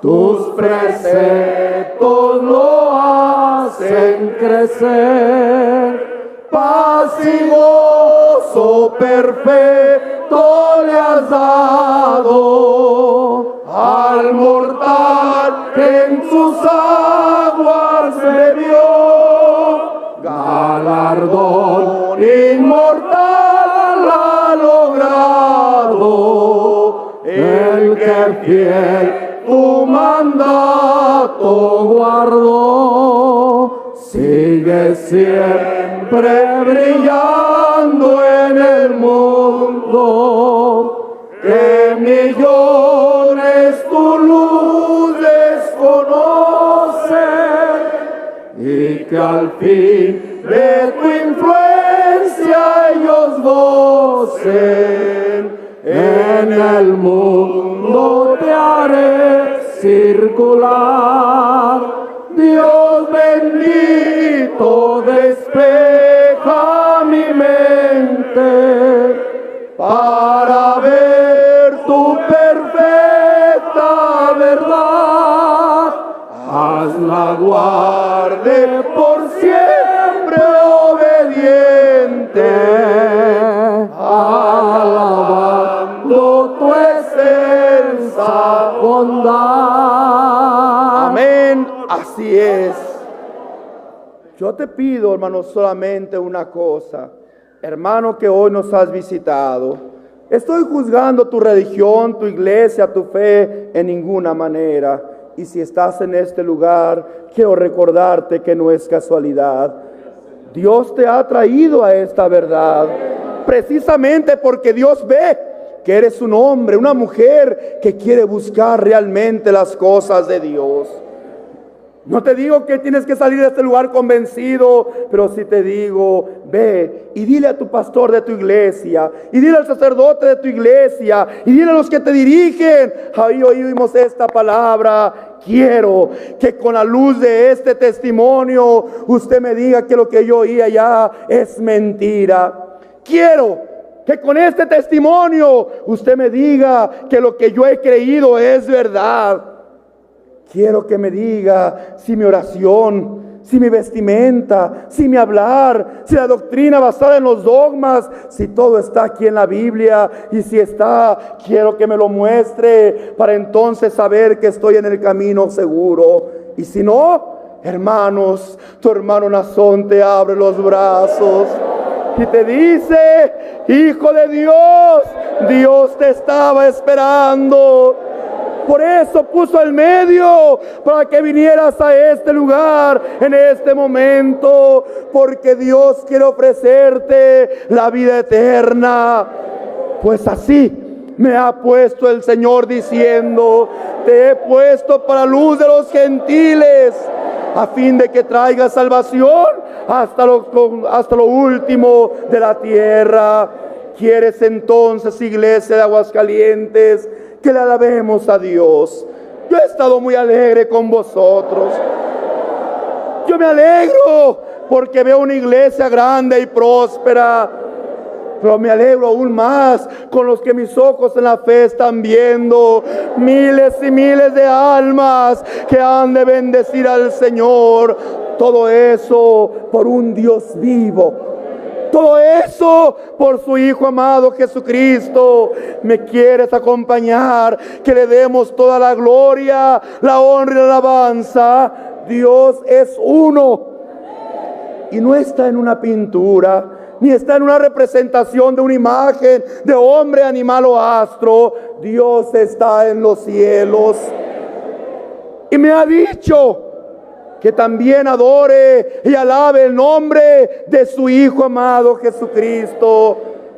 Tus preceptos lo hacen crecer, paz y gozo perfecto le has dado al mortal que en sus aguas bebió. Galardón inmortal ha logrado el que fiel tu mandato guardó. Sigue siempre brillando en el mundo, que millones tu luz desconocen, y que al fin de tu influencia ellos gocen. En el mundo te haré circular. Dios bendito, despeja mi mente para ver tu perfecta verdad. Hazla guarde por siempre obediente, alabando tu excelsa bondad. Amén, así es. Yo te pido, hermano, solamente una cosa, hermano, que hoy nos has visitado. Estoy juzgando tu religión, tu iglesia, tu fe en ninguna manera. Y si estás en este lugar, quiero recordarte que no es casualidad. Dios te ha traído a esta verdad, precisamente porque Dios ve que eres un hombre, una mujer que quiere buscar realmente las cosas de Dios. No te digo que tienes que salir de este lugar convencido, pero sí te digo, ve y dile a tu pastor de tu iglesia, y dile al sacerdote de tu iglesia, y dile a los que te dirigen. Ahí oímos esta palabra: quiero que con la luz de este testimonio usted me diga que lo que yo oí allá es mentira. Quiero que con este testimonio usted me diga que lo que yo he creído es verdad. Quiero que me diga si mi oración, si mi vestimenta, si mi hablar, si la doctrina basada en los dogmas, si todo está aquí en la Biblia, y si está, quiero que me lo muestre para entonces saber que estoy en el camino seguro. Y si no, hermanos, tu hermano Nazón te abre los brazos y te dice: hijo de Dios, Dios te estaba esperando. Por eso puso el medio para que vinieras a este lugar en este momento, porque Dios quiere ofrecerte la vida eterna. Pues así me ha puesto el Señor diciendo: te he puesto para luz de los gentiles, a fin de que traiga salvación hasta lo último de la tierra. ¿Quieres entonces, iglesia de Aguascalientes, que le alabemos a Dios? Yo he estado muy alegre con vosotros. Yo me alegro porque veo una iglesia grande y próspera. Pero me alegro aún más con los que mis ojos en la fe están viendo. Miles y miles de almas que han de bendecir al Señor. Todo eso por un Dios vivo. Todo eso por su Hijo amado Jesucristo. ¿Me quieres acompañar? Que le demos toda la gloria, la honra y la alabanza. Dios es uno. Y no está en una pintura, ni está en una representación de una imagen de hombre, animal o astro. Dios está en los cielos. Y me ha dicho que también adore y alabe el nombre de su Hijo amado Jesucristo.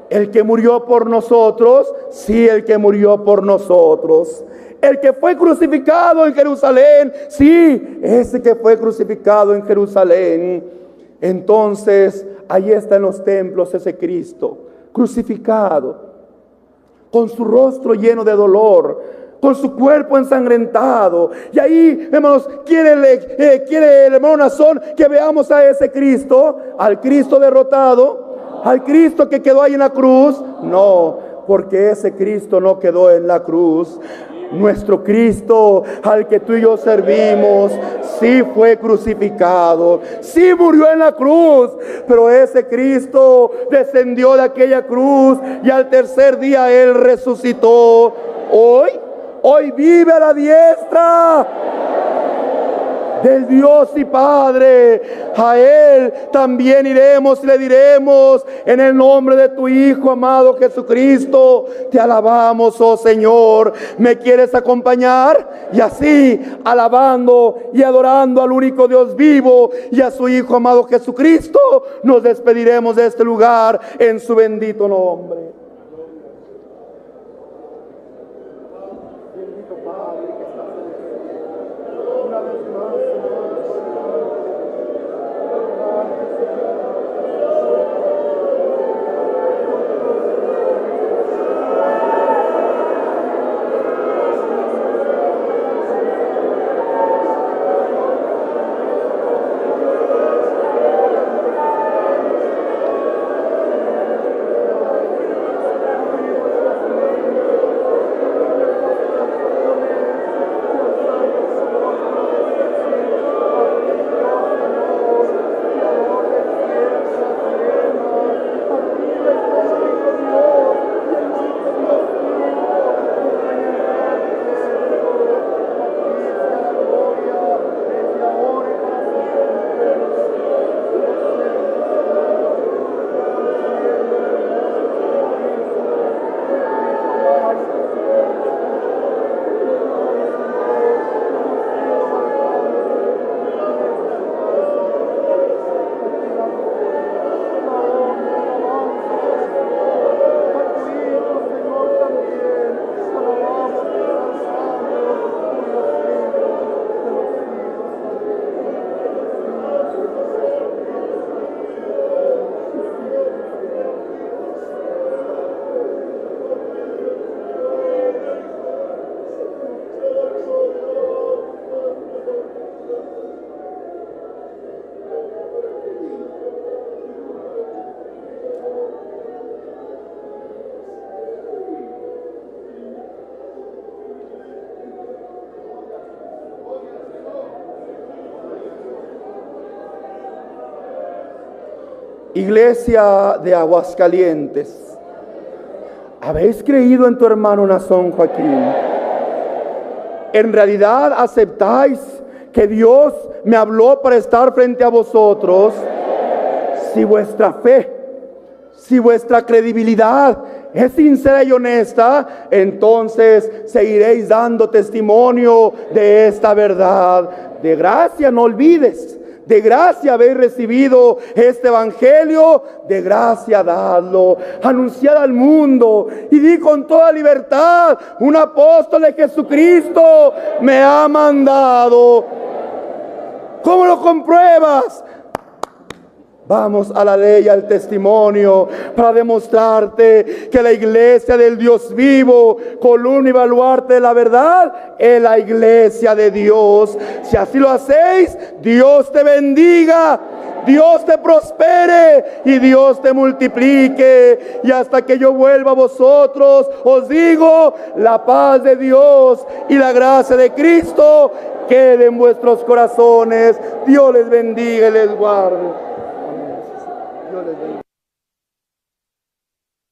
El que murió por nosotros, sí, el que murió por nosotros. El que fue crucificado en Jerusalén, sí, ese que fue crucificado en Jerusalén. Entonces, ahí está en los templos ese Cristo, crucificado, con su rostro lleno de dolor, con su cuerpo ensangrentado. Y ahí, hermanos, quiere el hermano Nazón que veamos a ese Cristo, al Cristo derrotado, al Cristo que quedó ahí en la cruz. No, porque ese Cristo no quedó en la cruz. Nuestro Cristo, al que tú y yo servimos, sí fue crucificado, sí murió en la cruz, pero ese Cristo descendió de aquella cruz y al tercer día Él resucitó. Hoy vive a la diestra del Dios y Padre. A Él también iremos y le diremos: en el nombre de tu Hijo amado Jesucristo, te alabamos, oh Señor. ¿Me quieres acompañar? Y así, alabando y adorando al único Dios vivo y a su Hijo amado Jesucristo, nos despediremos de este lugar en su bendito nombre. Iglesia de Aguascalientes, ¿habéis creído en tu hermano Nazón Joaquín? ¿En realidad aceptáis que Dios me habló para estar frente a vosotros? Si vuestra fe, si vuestra credibilidad es sincera y honesta, entonces seguiréis dando testimonio de esta verdad. De gracia no olvides, de gracia habéis recibido este evangelio, de gracia dadlo, anunciad al mundo y di con toda libertad: un apóstol de Jesucristo me ha mandado. ¿Cómo lo compruebas? Vamos a la ley, al testimonio, para demostrarte que la iglesia del Dios vivo, columna y baluarte de la verdad, es la iglesia de Dios. Si así lo hacéis, Dios te bendiga, Dios te prospere y Dios te multiplique. Y hasta que yo vuelva a vosotros, os digo, la paz de Dios y la gracia de Cristo quede en vuestros corazones. Dios les bendiga y les guarde. Dios les bendiga.